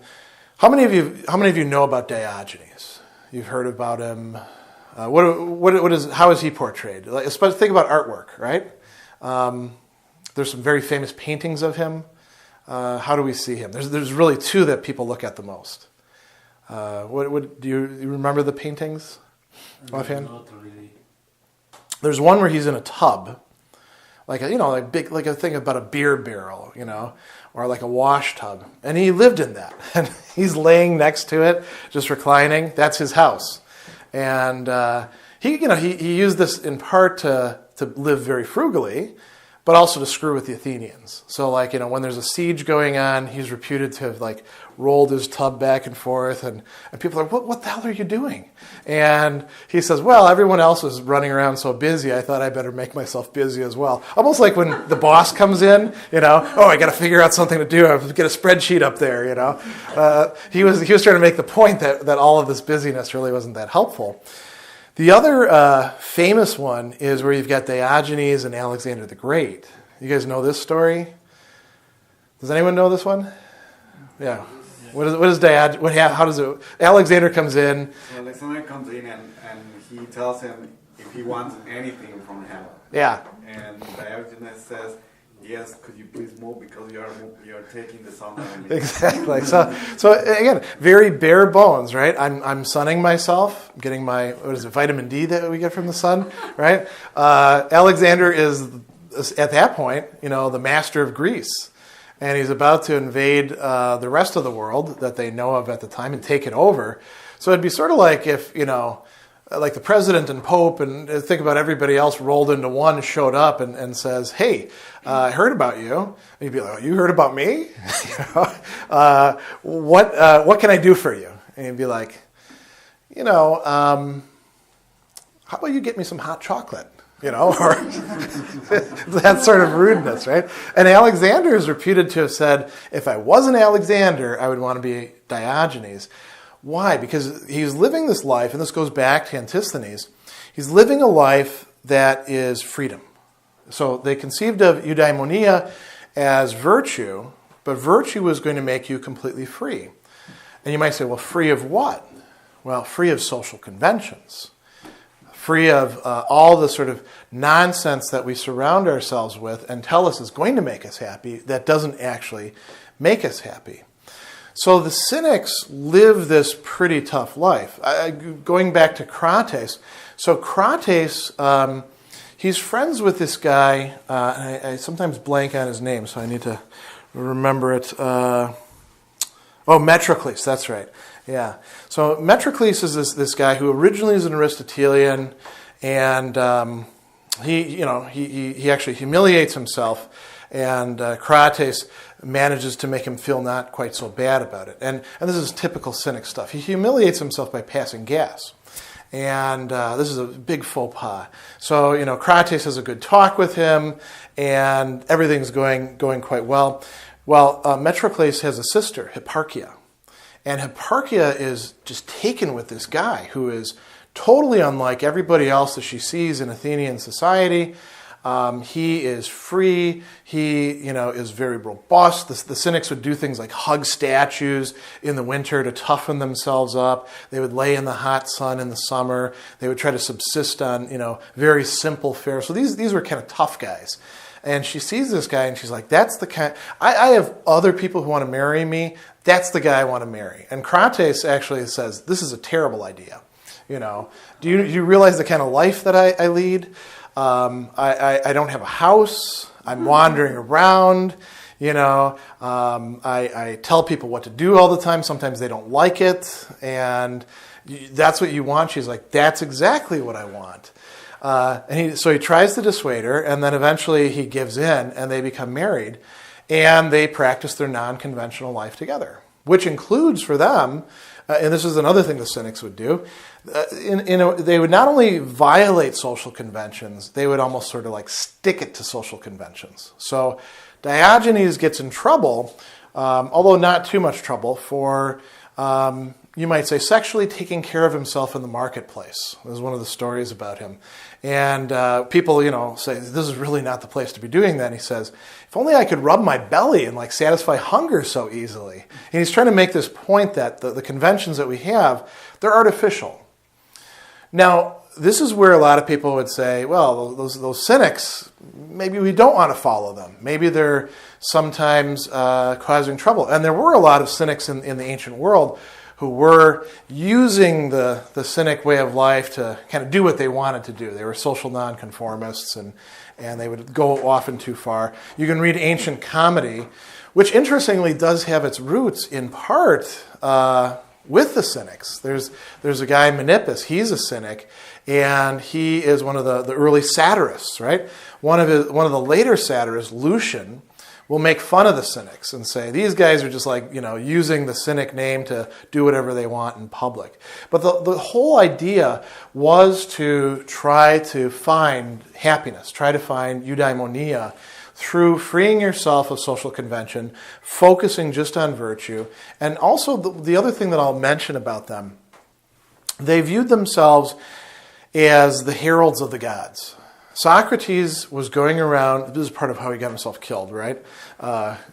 many of you know about Diogenes? You've heard about him. How is he portrayed? Especially think about artwork, right? There's some very famous paintings of him. How do we see him? There's really two that people look at the most. Do you remember the paintings offhand? Not really. There's one where he's in a tub, like a thing about a beer barrel, or like a wash tub, and he lived in that, and he's laying next to it, just reclining. That's his house, and he used this in part to live very frugally, but also to screw with the Athenians. So when there's a siege going on, he's reputed to have rolled his tub back and forth, and people are, what the hell are you doing? And he says, well, everyone else is running around so busy, I thought I better make myself busy as well. Almost like when the boss comes in, I got to figure out something to do. I have to get a spreadsheet up there, He was trying to make the point that all of this busyness really wasn't that helpful. The other famous one is where you've got Diogenes and Alexander the Great. You guys know this story? Does anyone know this one? Yeah. What is Diogenes? How does it? Alexander comes in. So Alexander comes in and he tells him if he wants anything from him. Yeah. And Diogenes says, yes, could you please move because you're taking the sun on me. Exactly. So again, very bare bones, right? I'm sunning myself. I'm getting my vitamin D that we get from the sun, right? Alexander is at that point, the master of Greece, and he's about to invade the rest of the world that they know of at the time and take it over. So it'd be sort of like if like the president and pope and think about everybody else rolled into one, showed up and says, hey, I heard about you. And you'd be like, oh, you heard about me? What can I do for you? And you'd be like, how about you get me some hot chocolate? Or that sort of rudeness, right? And Alexander is reputed to have said, if I wasn't Alexander, I would want to be Diogenes. Why? Because he's living this life, and this goes back to Antisthenes, he's living a life that is freedom. So they conceived of eudaimonia as virtue, but virtue was going to make you completely free. And you might say, well, free of what? Well, free of social conventions. Free of all the sort of nonsense that we surround ourselves with and tell us is going to make us happy that doesn't actually make us happy. So the Cynics live this pretty tough life. Going back to Crates, so Crates, he's friends with this guy, I sometimes blank on his name, so I need to remember it. Metrocles, that's right. Yeah. So Metrocles is this guy who originally is an Aristotelian, and he actually humiliates himself, and Crates manages to make him feel not quite so bad about it. And this is typical Cynic stuff. He humiliates himself by passing gas. And this is a big faux pas. So, Crates has a good talk with him, and everything's going quite well. Well, Metrocles has a sister, Hipparchia. And Hipparchia is just taken with this guy who is totally unlike everybody else that she sees in Athenian society. He is free. He, is very robust. The Cynics would do things like hug statues in the winter to toughen themselves up. They would lay in the hot sun in the summer. They would try to subsist on, very simple fare. So these were kind of tough guys. And she sees this guy and she's like, that's the kind, I have other people who want to marry me. That's the guy I want to marry. And Crates actually says, this is a terrible idea. Do you realize the kind of life that I lead? I don't have a house. I'm wandering around. I tell people what to do all the time. Sometimes they don't like it. And that's what you want? She's like, that's exactly what I want. So he tries to dissuade her, and then eventually he gives in, and they become married, and they practice their non-conventional life together, which includes for them, and this is another thing the Cynics would do, they would not only violate social conventions, they would almost sort of like stick it to social conventions. So Diogenes gets in trouble, although not too much trouble, for you might say, sexually taking care of himself in the marketplace. This is one of the stories about him. And people, say, this is really not the place to be doing that. And he says, if only I could rub my belly and satisfy hunger so easily. And he's trying to make this point that the conventions that we have, they're artificial. Now, this is where a lot of people would say, well, those Cynics, maybe we don't want to follow them. Maybe they're sometimes causing trouble. And there were a lot of Cynics in the ancient world who were using the Cynic way of life to kind of do what they wanted to do. They were social nonconformists, and they would go often too far. You can read ancient comedy, which interestingly does have its roots in part with the Cynics. There's a guy, Menippus, he's a Cynic, and he is one of the early satirists, right? One of the later satirists, Lucian, will make fun of the Cynics and say, these guys are just using the Cynic name to do whatever they want in public. But the whole idea was to try to find happiness, try to find eudaimonia through freeing yourself of social convention, focusing just on virtue. And also the other thing that I'll mention about them, they viewed themselves as the heralds of the gods. Socrates was going around, this is part of how he got himself killed, right?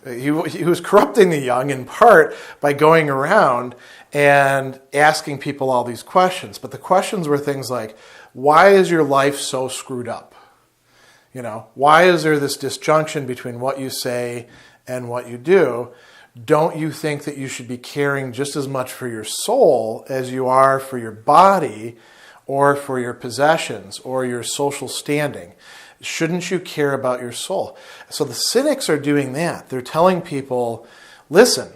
He was corrupting the young in part by going around and asking people all these questions. But the questions were things like, why is your life so screwed up? Why is there this disjunction between what you say and what you do? Don't you think that you should be caring just as much for your soul as you are for your body, or for your possessions, or your social standing? Shouldn't you care about your soul? So the Cynics are doing that. They're telling people, listen,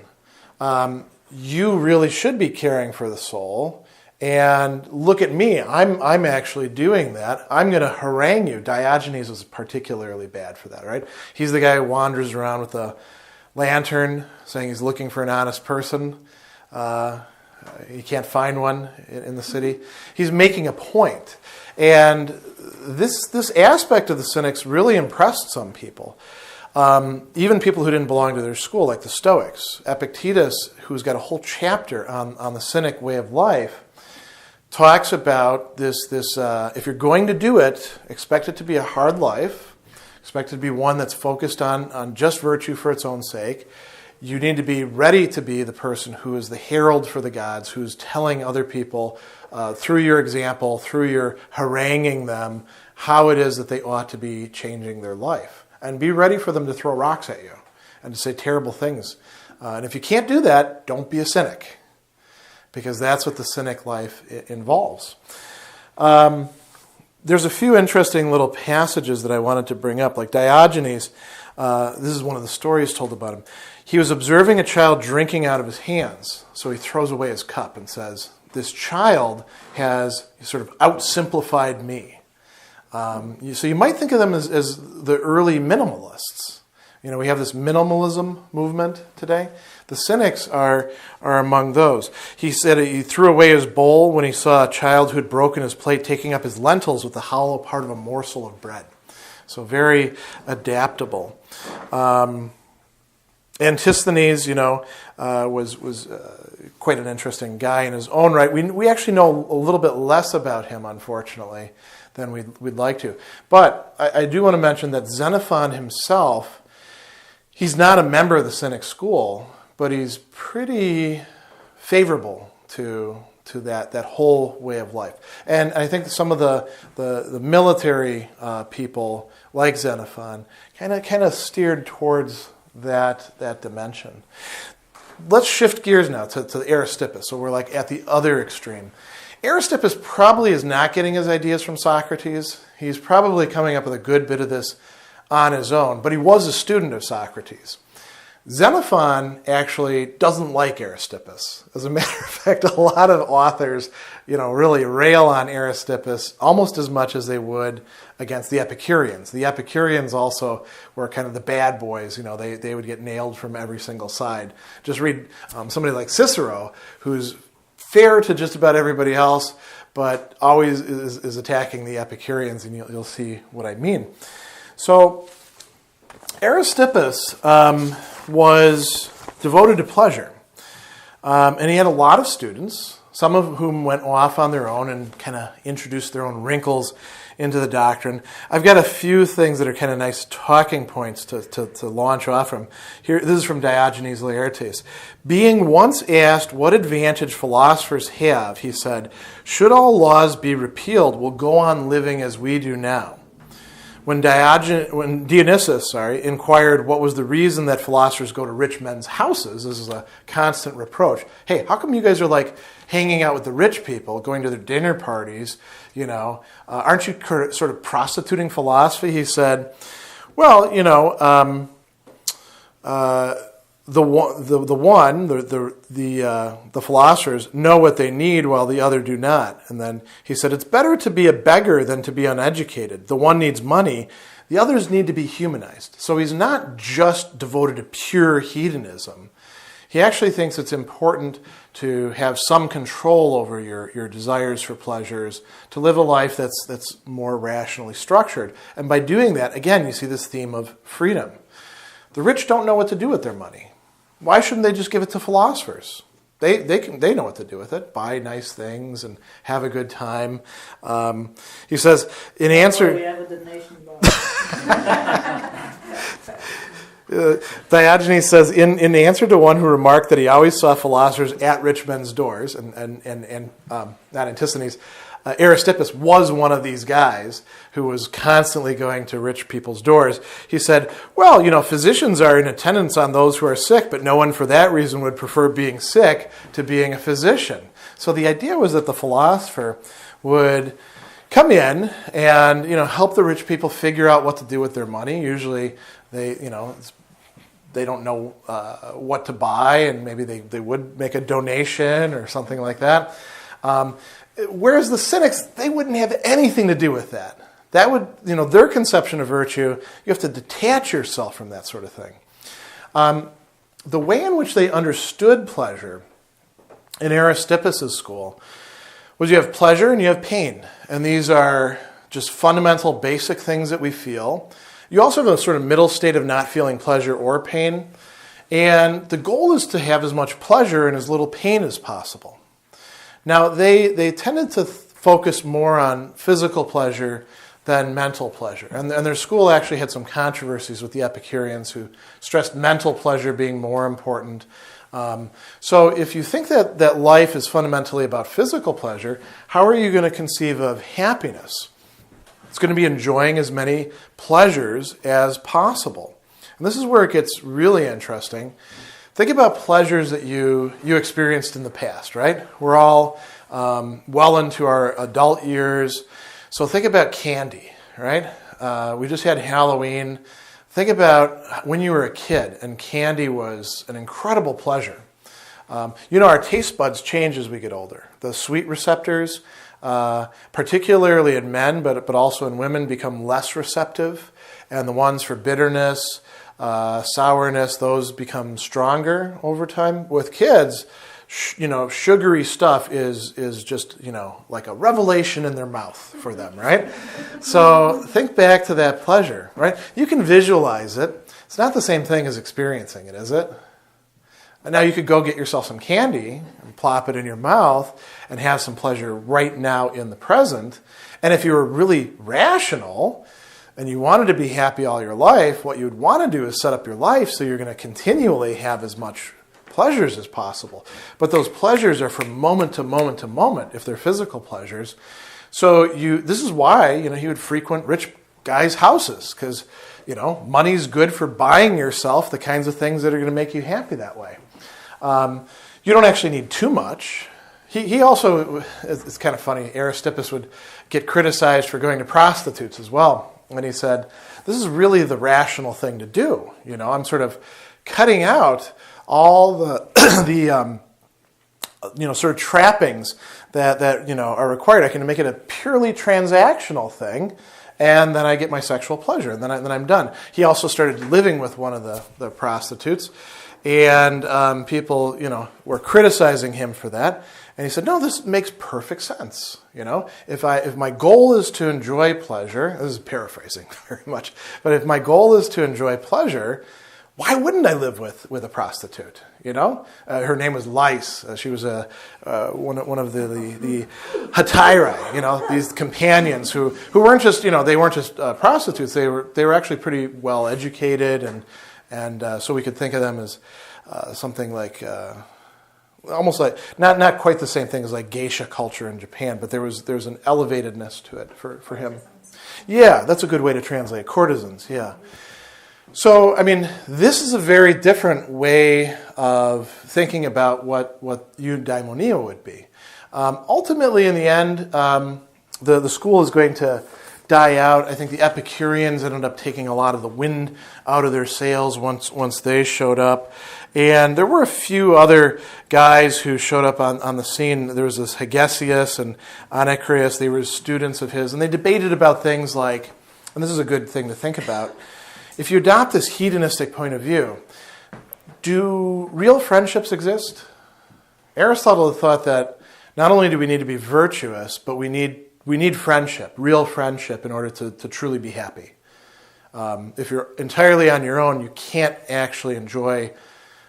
you really should be caring for the soul, and look at me. I'm actually doing that. I'm going to harangue you. Diogenes was particularly bad for that, right? He's the guy who wanders around with a lantern saying he's looking for an honest person. He can't find one in the city. He's making a point. And this aspect of the Cynics really impressed some people. Even people who didn't belong to their school, like the Stoics. Epictetus, who's got a whole chapter on the Cynic way of life, talks about this if you're going to do it, expect it to be a hard life. Expect it to be one that's focused on just virtue for its own sake. You need to be ready to be the person who is the herald for the gods, who's telling other people through your example, through your haranguing them, how it is that they ought to be changing their life. And be ready for them to throw rocks at you and to say terrible things. And if you can't do that, don't be a Cynic, because that's what the Cynic life involves. There's a few interesting little passages that I wanted to bring up, like Diogenes. This is one of the stories told about him. He was observing a child drinking out of his hands, so he throws away his cup and says, this child has sort of outsimplified me. So you might think of them as the early minimalists. We have this minimalism movement today. The Cynics are among those. He said he threw away his bowl when he saw a child who had broken his plate taking up his lentils with the hollow part of a morsel of bread. So very adaptable. Antisthenes, was quite an interesting guy in his own right. We actually know a little bit less about him, unfortunately, than we'd like to. But I do want to mention that Xenophon himself, he's not a member of the Cynic school, but he's pretty favorable to that whole way of life. And I think some of the military people, like Xenophon, kind of steered towards that dimension. Let's shift gears now to Aristippus. So we're like at the other extreme. Aristippus probably is not getting his ideas from Socrates. He's probably coming up with a good bit of this on his own, but he was a student of Socrates. Xenophon actually doesn't like Aristippus. As a matter of fact, a lot of authors, really rail on Aristippus almost as much as they would against the Epicureans. The Epicureans also were kind of the bad boys. They would get nailed from every single side. Just read somebody like Cicero, who's fair to just about everybody else, but always is attacking the Epicureans, and you'll see what I mean. So Aristippus was devoted to pleasure. And he had a lot of students, some of whom went off on their own and kind of introduced their own wrinkles into the doctrine. I've got a few things that are kind of nice talking points to launch off from. Here, this is from Diogenes Laertes. Being once asked what advantage philosophers have, he said, "Should all laws be repealed, we'll go on living as we do now." When Dionysius inquired what was the reason that philosophers go to rich men's houses, this is a constant reproach. Hey, how come you guys are like hanging out with the rich people, going to their dinner parties? Aren't you sort of prostituting philosophy? He said, well, the philosophers know what they need while the other do not. And then he said, it's better to be a beggar than to be uneducated. The one needs money, the others need to be humanized. So he's not just devoted to pure hedonism. He actually thinks it's important to have some control over your desires for pleasures, to live a life that's more rationally structured. And by doing that, again, you see this theme of freedom. The rich don't know what to do with their money. Why shouldn't they just give it to philosophers? They know what to do with it. Buy nice things and have a good time. He says, in answer... We have a donation box. Diogenes says, in answer to one who remarked that he always saw philosophers at rich men's doors, and not Antisthenes, Aristippus was one of these guys who was constantly going to rich people's doors. He said, well, physicians are in attendance on those who are sick, but no one for that reason would prefer being sick to being a physician. So the idea was that the philosopher would come in and, help the rich people figure out what to do with their money. Usually they don't know what to buy, and maybe they would make a donation or something like that. Whereas the Cynics, they wouldn't have anything to do with that. That would, their conception of virtue, you have to detach yourself from that sort of thing. The way in which they understood pleasure in Aristippus' school was you have pleasure and you have pain. And these are just fundamental, basic things that we feel. You also have a sort of middle state of not feeling pleasure or pain. And the goal is to have as much pleasure and as little pain as possible. Now, they tended to focus more on physical pleasure than mental pleasure. And their school actually had some controversies with the Epicureans who stressed mental pleasure being more important. So if you think that life is fundamentally about physical pleasure, how are you going to conceive of happiness? It's going to be enjoying as many pleasures as possible. And this is where it gets really interesting. Think about pleasures that you experienced in the past, right? We're all well into our adult years. So think about candy, right? We just had Halloween. Think about when you were a kid and candy was an incredible pleasure. Our taste buds change as we get older. The sweet receptors particularly in men, but also in women, become less receptive, and the ones for bitterness, sourness, those become stronger over time. With kids, sugary stuff is just, like a revelation in their mouth for them, right? So think back to that pleasure, right? You can visualize it. It's not the same thing as experiencing it, is it? And now you could go get yourself some candy and plop it in your mouth and have some pleasure right now in the present. And if you were really rational and you wanted to be happy all your life, what you would want to do is set up your life so you're going to continually have as much pleasures as possible. But those pleasures are from moment to moment to moment if they're physical pleasures. So this is why he would frequent rich guys' houses, because money's good for buying yourself the kinds of things that are going to make you happy that way. You don't actually need too much. He also, it's kind of funny, Aristippus would get criticized for going to prostitutes as well. And he said, this is really the rational thing to do. I'm sort of cutting out all the sort of trappings that are required. I can make it a purely transactional thing, and then I get my sexual pleasure, and then I'm done. He also started living with one of the prostitutes, and people were criticizing him for that. And he said, no, this makes perfect sense. If my goal is to enjoy pleasure, this is paraphrasing very much, but if my goal is to enjoy pleasure, why wouldn't I live with a prostitute? Her name was Lais. She was one of the hetairae, these companions who weren't just they weren't just prostitutes. They were actually pretty well educated, and so we could think of them as something like almost like not quite the same thing as like geisha culture in Japan, but there was an elevatedness to it for him. Yeah, that's a good way to translate courtesans. Yeah. So, this is a very different way of thinking about what eudaimonia would be. Ultimately, in the end, the school is going to die out. I think the Epicureans ended up taking a lot of the wind out of their sails once they showed up. And there were a few other guys who showed up on the scene. There was this Hegesias and Anacreus. They were students of his, and they debated about things like, and this is a good thing to think about, if you adopt this hedonistic point of view, do real friendships exist? Aristotle thought that not only do we need to be virtuous, but we need friendship, real friendship, in order to truly be happy. If you're entirely on your own, you can't actually enjoy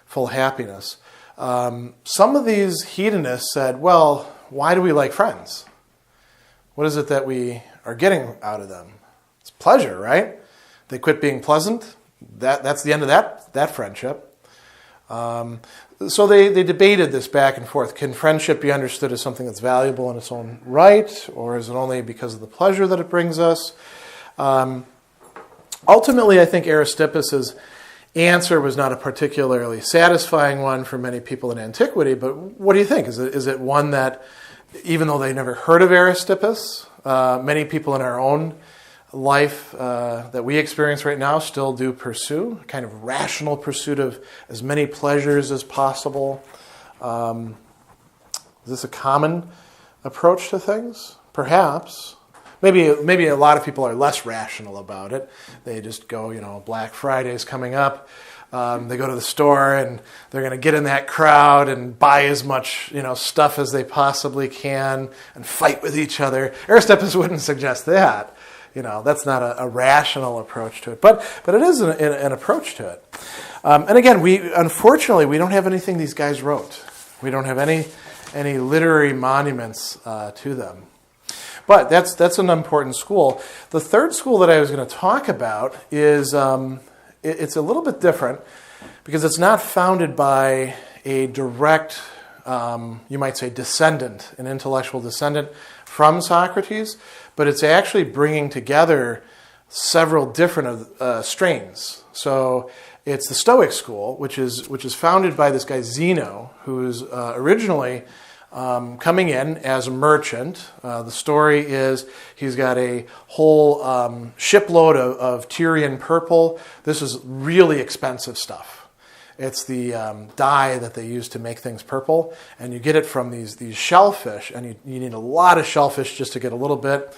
full happiness. Some of these hedonists said, well, why do we like friends? What is it that we are getting out of them? It's pleasure, right? They quit being pleasant. That's the end of that friendship. So they debated this back and forth. Can friendship be understood as something that's valuable in its own right, or is it only because of the pleasure that it brings us? Ultimately, I think Aristippus's answer was not a particularly satisfying one for many people in antiquity, but what do you think? Is it one that, even though they never heard of Aristippus, many people in our own life that we experience right now still do pursue, a kind of rational pursuit of as many pleasures as possible? Is this a common approach to things? Perhaps. Maybe a lot of people are less rational about it. They just go, Black Friday's coming up. They go to the store and they're going to get in that crowd and buy as much, stuff as they possibly can and fight with each other. Aristippus wouldn't suggest that. That's not a rational approach to it, but it is an approach to it. And again, unfortunately we don't have anything these guys wrote. We don't have any literary monuments to them. But that's an important school. The third school that I was going to talk about is it's a little bit different because it's not founded by a direct, you might say, descendant, an intellectual descendant from Socrates, but it's actually bringing together several different strains. So it's the Stoic school, which is founded by this guy Zeno, who's originally coming in as a merchant. The story is he's got a whole shipload of Tyrian purple. This is really expensive stuff. It's the dye that they use to make things purple, and you get it from these shellfish, and you need a lot of shellfish just to get a little bit.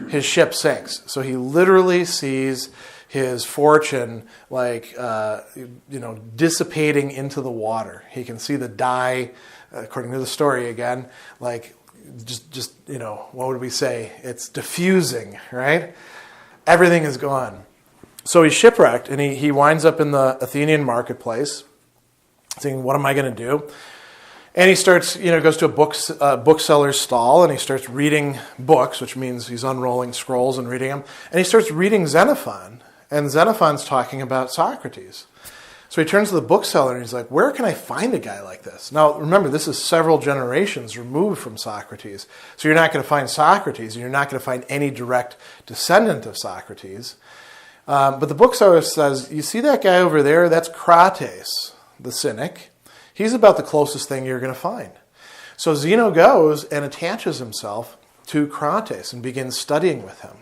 His ship sinks, so he literally sees his fortune dissipating into the water. He can see the dye, according to the story again, just what would we say? It's diffusing, right? Everything is gone. So he's shipwrecked, and he winds up in the Athenian marketplace, thinking, what am I going to do? And he starts, goes to a bookseller's stall, and he starts reading books, which means he's unrolling scrolls and reading them. And he starts reading Xenophon, and Xenophon's talking about Socrates. So he turns to the bookseller, and he's like, where can I find a guy like this? Now, remember, this is several generations removed from Socrates. So you're not going to find Socrates, and you're not going to find any direct descendant of Socrates. But the bookseller says, you see that guy over there? That's Crates, the Cynic. He's about the closest thing you're going to find. So Zeno goes and attaches himself to Crates and begins studying with him.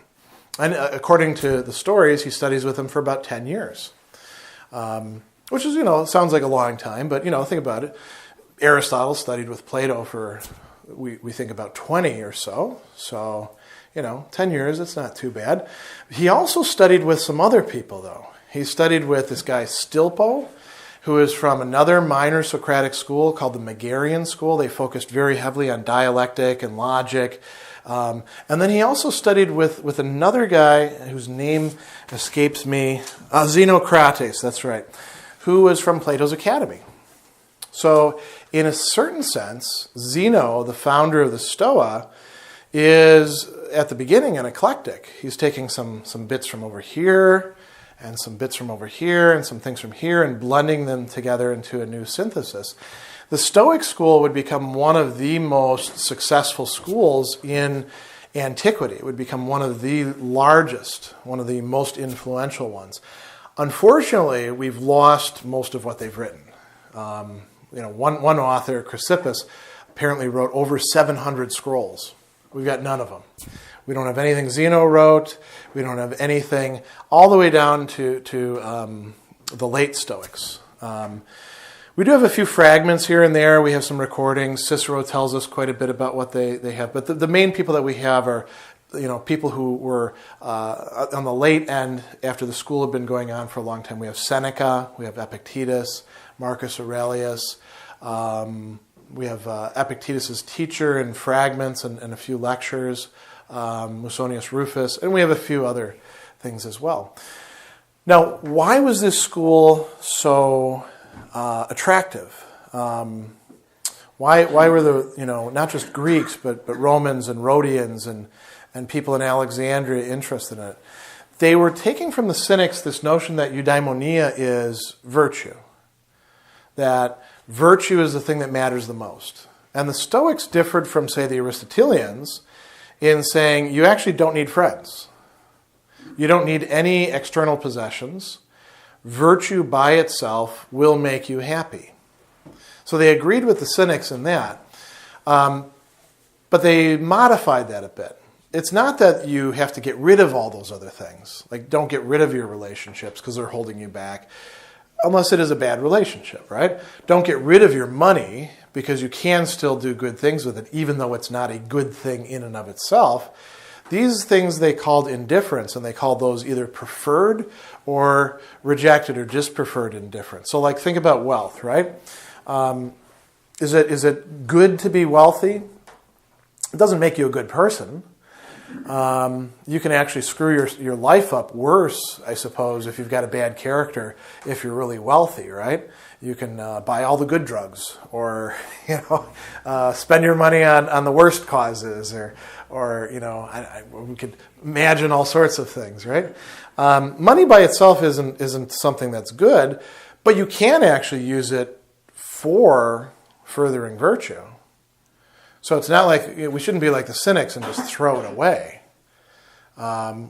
And according to the stories, he studies with him for about 10 years. Which is, sounds like a long time, but, think about it. Aristotle studied with Plato for, we think about 20 or so. So, 10 years, it's not too bad. He also studied with some other people, though. He studied with this guy Stilpo, who is from another minor Socratic school called the Megarian school. They focused very heavily on dialectic and logic. And then he also studied with another guy whose name escapes me, Xenocrates, that's right, who was from Plato's Academy. So in a certain sense, Zeno, the founder of the Stoa, is at the beginning an eclectic. He's taking some bits from over here and some bits from over here and some things from here and blending them together into a new synthesis. The Stoic school would become one of the most successful schools in antiquity. It would become one of the largest, one of the most influential ones. Unfortunately, we've lost most of what they've written. One author, Chrysippus, apparently wrote over 700 scrolls. We've got none of them. We don't have anything Zeno wrote. We don't have anything all the way down to the late Stoics. We do have a few fragments here and there. We have some recordings. Cicero tells us quite a bit about what they have. But the main people that we have are people who were on the late end after the school had been going on for a long time. We have Seneca, we have Epictetus, Marcus Aurelius. We have Epictetus' teacher in fragments and a few lectures, Musonius Rufus, and we have a few other things as well. Now, why was this school so attractive? Why were the, not just Greeks, but Romans and Rhodians and people in Alexandria interested in it? They were taking from the Cynics this notion that eudaimonia is virtue, that virtue is the thing that matters the most. And the Stoics differed from, say, the Aristotelians in saying you actually don't need friends. You don't need any external possessions. Virtue by itself will make you happy. So they agreed with the Cynics in that, but they modified that a bit. It's not that you have to get rid of all those other things. Like, don't get rid of your relationships because they're holding you back, unless it is a bad relationship, right? Don't get rid of your money because you can still do good things with it, even though it's not a good thing in and of itself. These things they called indifference, and they called those either preferred or rejected or just preferred indifference. So, like, think about wealth, right? Is it good to be wealthy? It doesn't make you a good person. You can actually screw your life up worse, I suppose, if you've got a bad character, if you're really wealthy, right? You can buy all the good drugs, or spend your money on the worst causes, or we could imagine all sorts of things, right? Money by itself isn't something that's good, but you can actually use it for furthering virtue. So it's not like, we shouldn't be like the Cynics and just throw it away.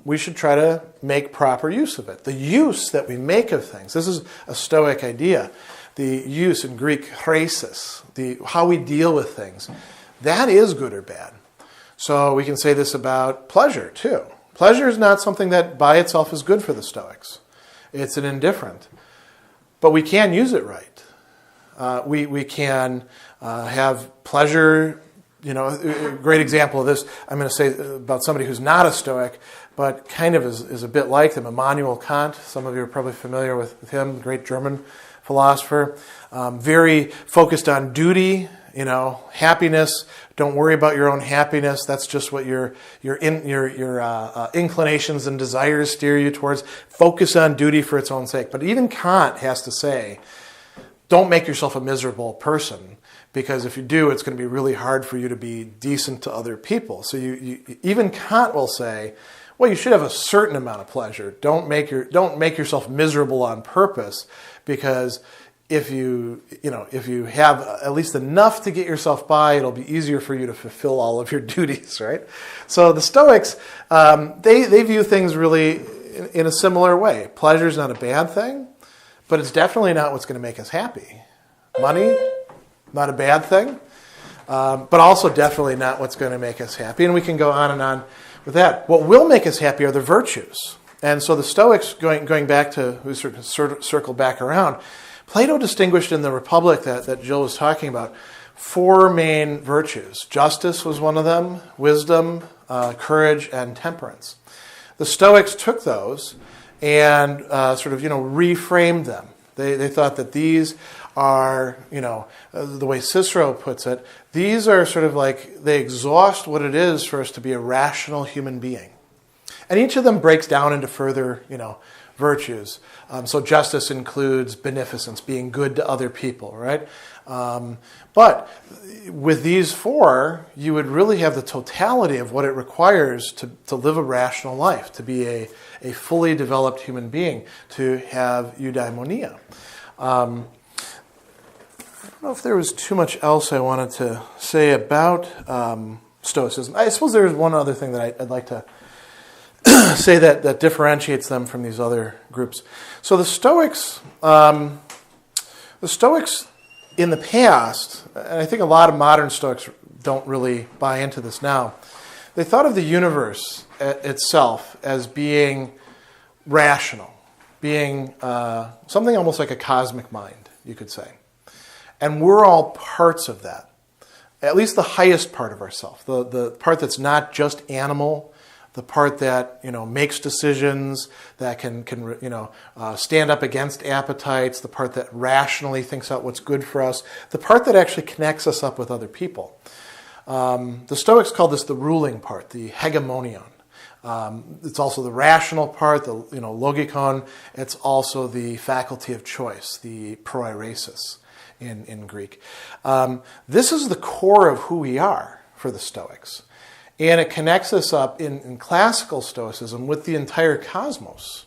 We should try to make proper use of it. The use that we make of things, this is a Stoic idea. The use, in Greek, chresis, how we deal with things, that is good or bad. So we can say this about pleasure, too. Pleasure is not something that by itself is good for the Stoics. It's an indifferent. but we can use it right. We can have pleasure. A great example of this, I'm going to say about somebody who's not a Stoic, but kind of is a bit like them, Immanuel Kant. Some of you are probably familiar with him, great German philosopher. Very focused on duty, happiness. Don't worry about your own happiness. That's just what your inclinations and desires steer you towards. Focus on duty for its own sake. But even Kant has to say, don't make yourself a miserable person, because if you do, it's going to be really hard for you to be decent to other people. So even Kant will say, well, you should have a certain amount of pleasure. Don't make yourself miserable on purpose, because if you have at least enough to get yourself by, it'll be easier for you to fulfill all of your duties, right? So the Stoics, they view things really in a similar way. Pleasure is not a bad thing, but it's definitely not what's going to make us happy. Money, not a bad thing, but also definitely not what's going to make us happy. And we can go on and on with that. What will make us happy are the virtues. And so the Stoics, going back to, we sort of circle back around, Plato distinguished in the Republic that Jill was talking about 4 main virtues. Justice was one of them, wisdom, courage, and temperance. The Stoics took those and reframed them. They thought that these are, the way Cicero puts it, these are sort of like, they exhaust what it is for us to be a rational human being. And each of them breaks down into further, virtues. So justice includes beneficence, being good to other people, right? But with these 4, you would really have the totality of what it requires to live a rational life, to be a fully developed human being, to have eudaimonia. I don't know if there was too much else I wanted to say about Stoicism. I suppose there's one other thing that I'd like to say that differentiates them from these other groups. So the Stoics in the past, and I think a lot of modern Stoics don't really buy into this now, they thought of the universe itself as being rational, being something almost like a cosmic mind, you could say. And we're all parts of that, at least the highest part of ourselves, the part that's not just animal, the part that makes decisions, that can stand up against appetites, the part that rationally thinks out what's good for us, the part that actually connects us up with other people. The Stoics call this the ruling part, the hegemonion. It's also the rational part, the logikon. It's also the faculty of choice, the proairesis in Greek. This is the core of who we are for the Stoics. And it connects us up in classical Stoicism with the entire cosmos.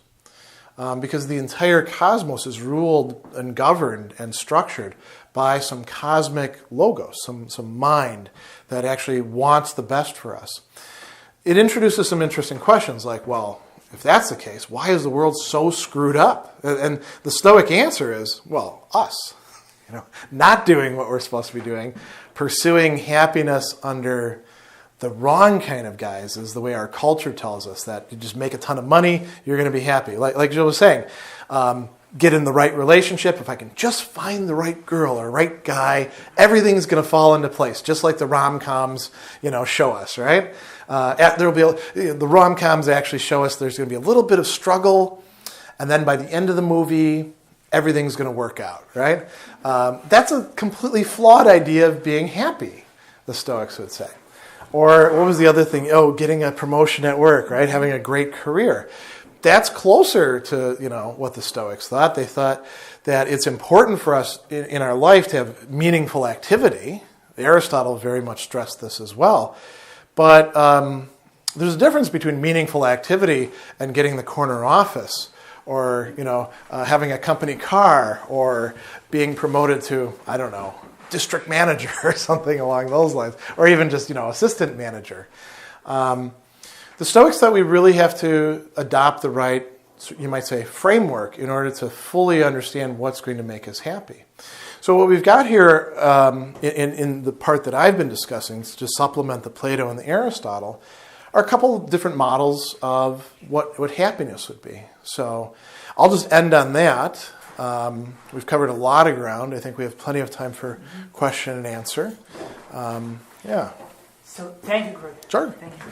Because the entire cosmos is ruled and governed and structured by some cosmic logos, some mind that actually wants the best for us. It introduces some interesting questions like, well, if that's the case, why is the world so screwed up? And the Stoic answer is, well, us. Not doing what we're supposed to be doing, pursuing happiness under the wrong kind of guise is the way our culture tells us that you just make a ton of money, you're going to be happy. Like Jill was saying, get in the right relationship. If I can just find the right girl or right guy, everything's going to fall into place, just like the rom-coms, show us, right? The rom-coms actually show us there's going to be a little bit of struggle, and then by the end of the movie, everything's going to work out, right? That's a completely flawed idea of being happy, the Stoics would say. Or what was the other thing? Oh, getting a promotion at work, right? Having a great career. That's closer to what the Stoics thought. They thought that it's important for us in our life to have meaningful activity. Aristotle very much stressed this as well. But there's a difference between meaningful activity and getting the corner office, or having a company car, or being promoted to, I don't know, district manager or something along those lines, or even just assistant manager. The Stoics thought we really have to adopt the right, you might say, framework in order to fully understand what's going to make us happy. So what we've got here in the part that I've been discussing, to supplement the Plato and the Aristotle, are a couple of different models of what happiness would be. So I'll just end on that. We've covered a lot of ground. I think we have plenty of time for question and answer. Yeah. So thank you, Greg. Sure. Thank you.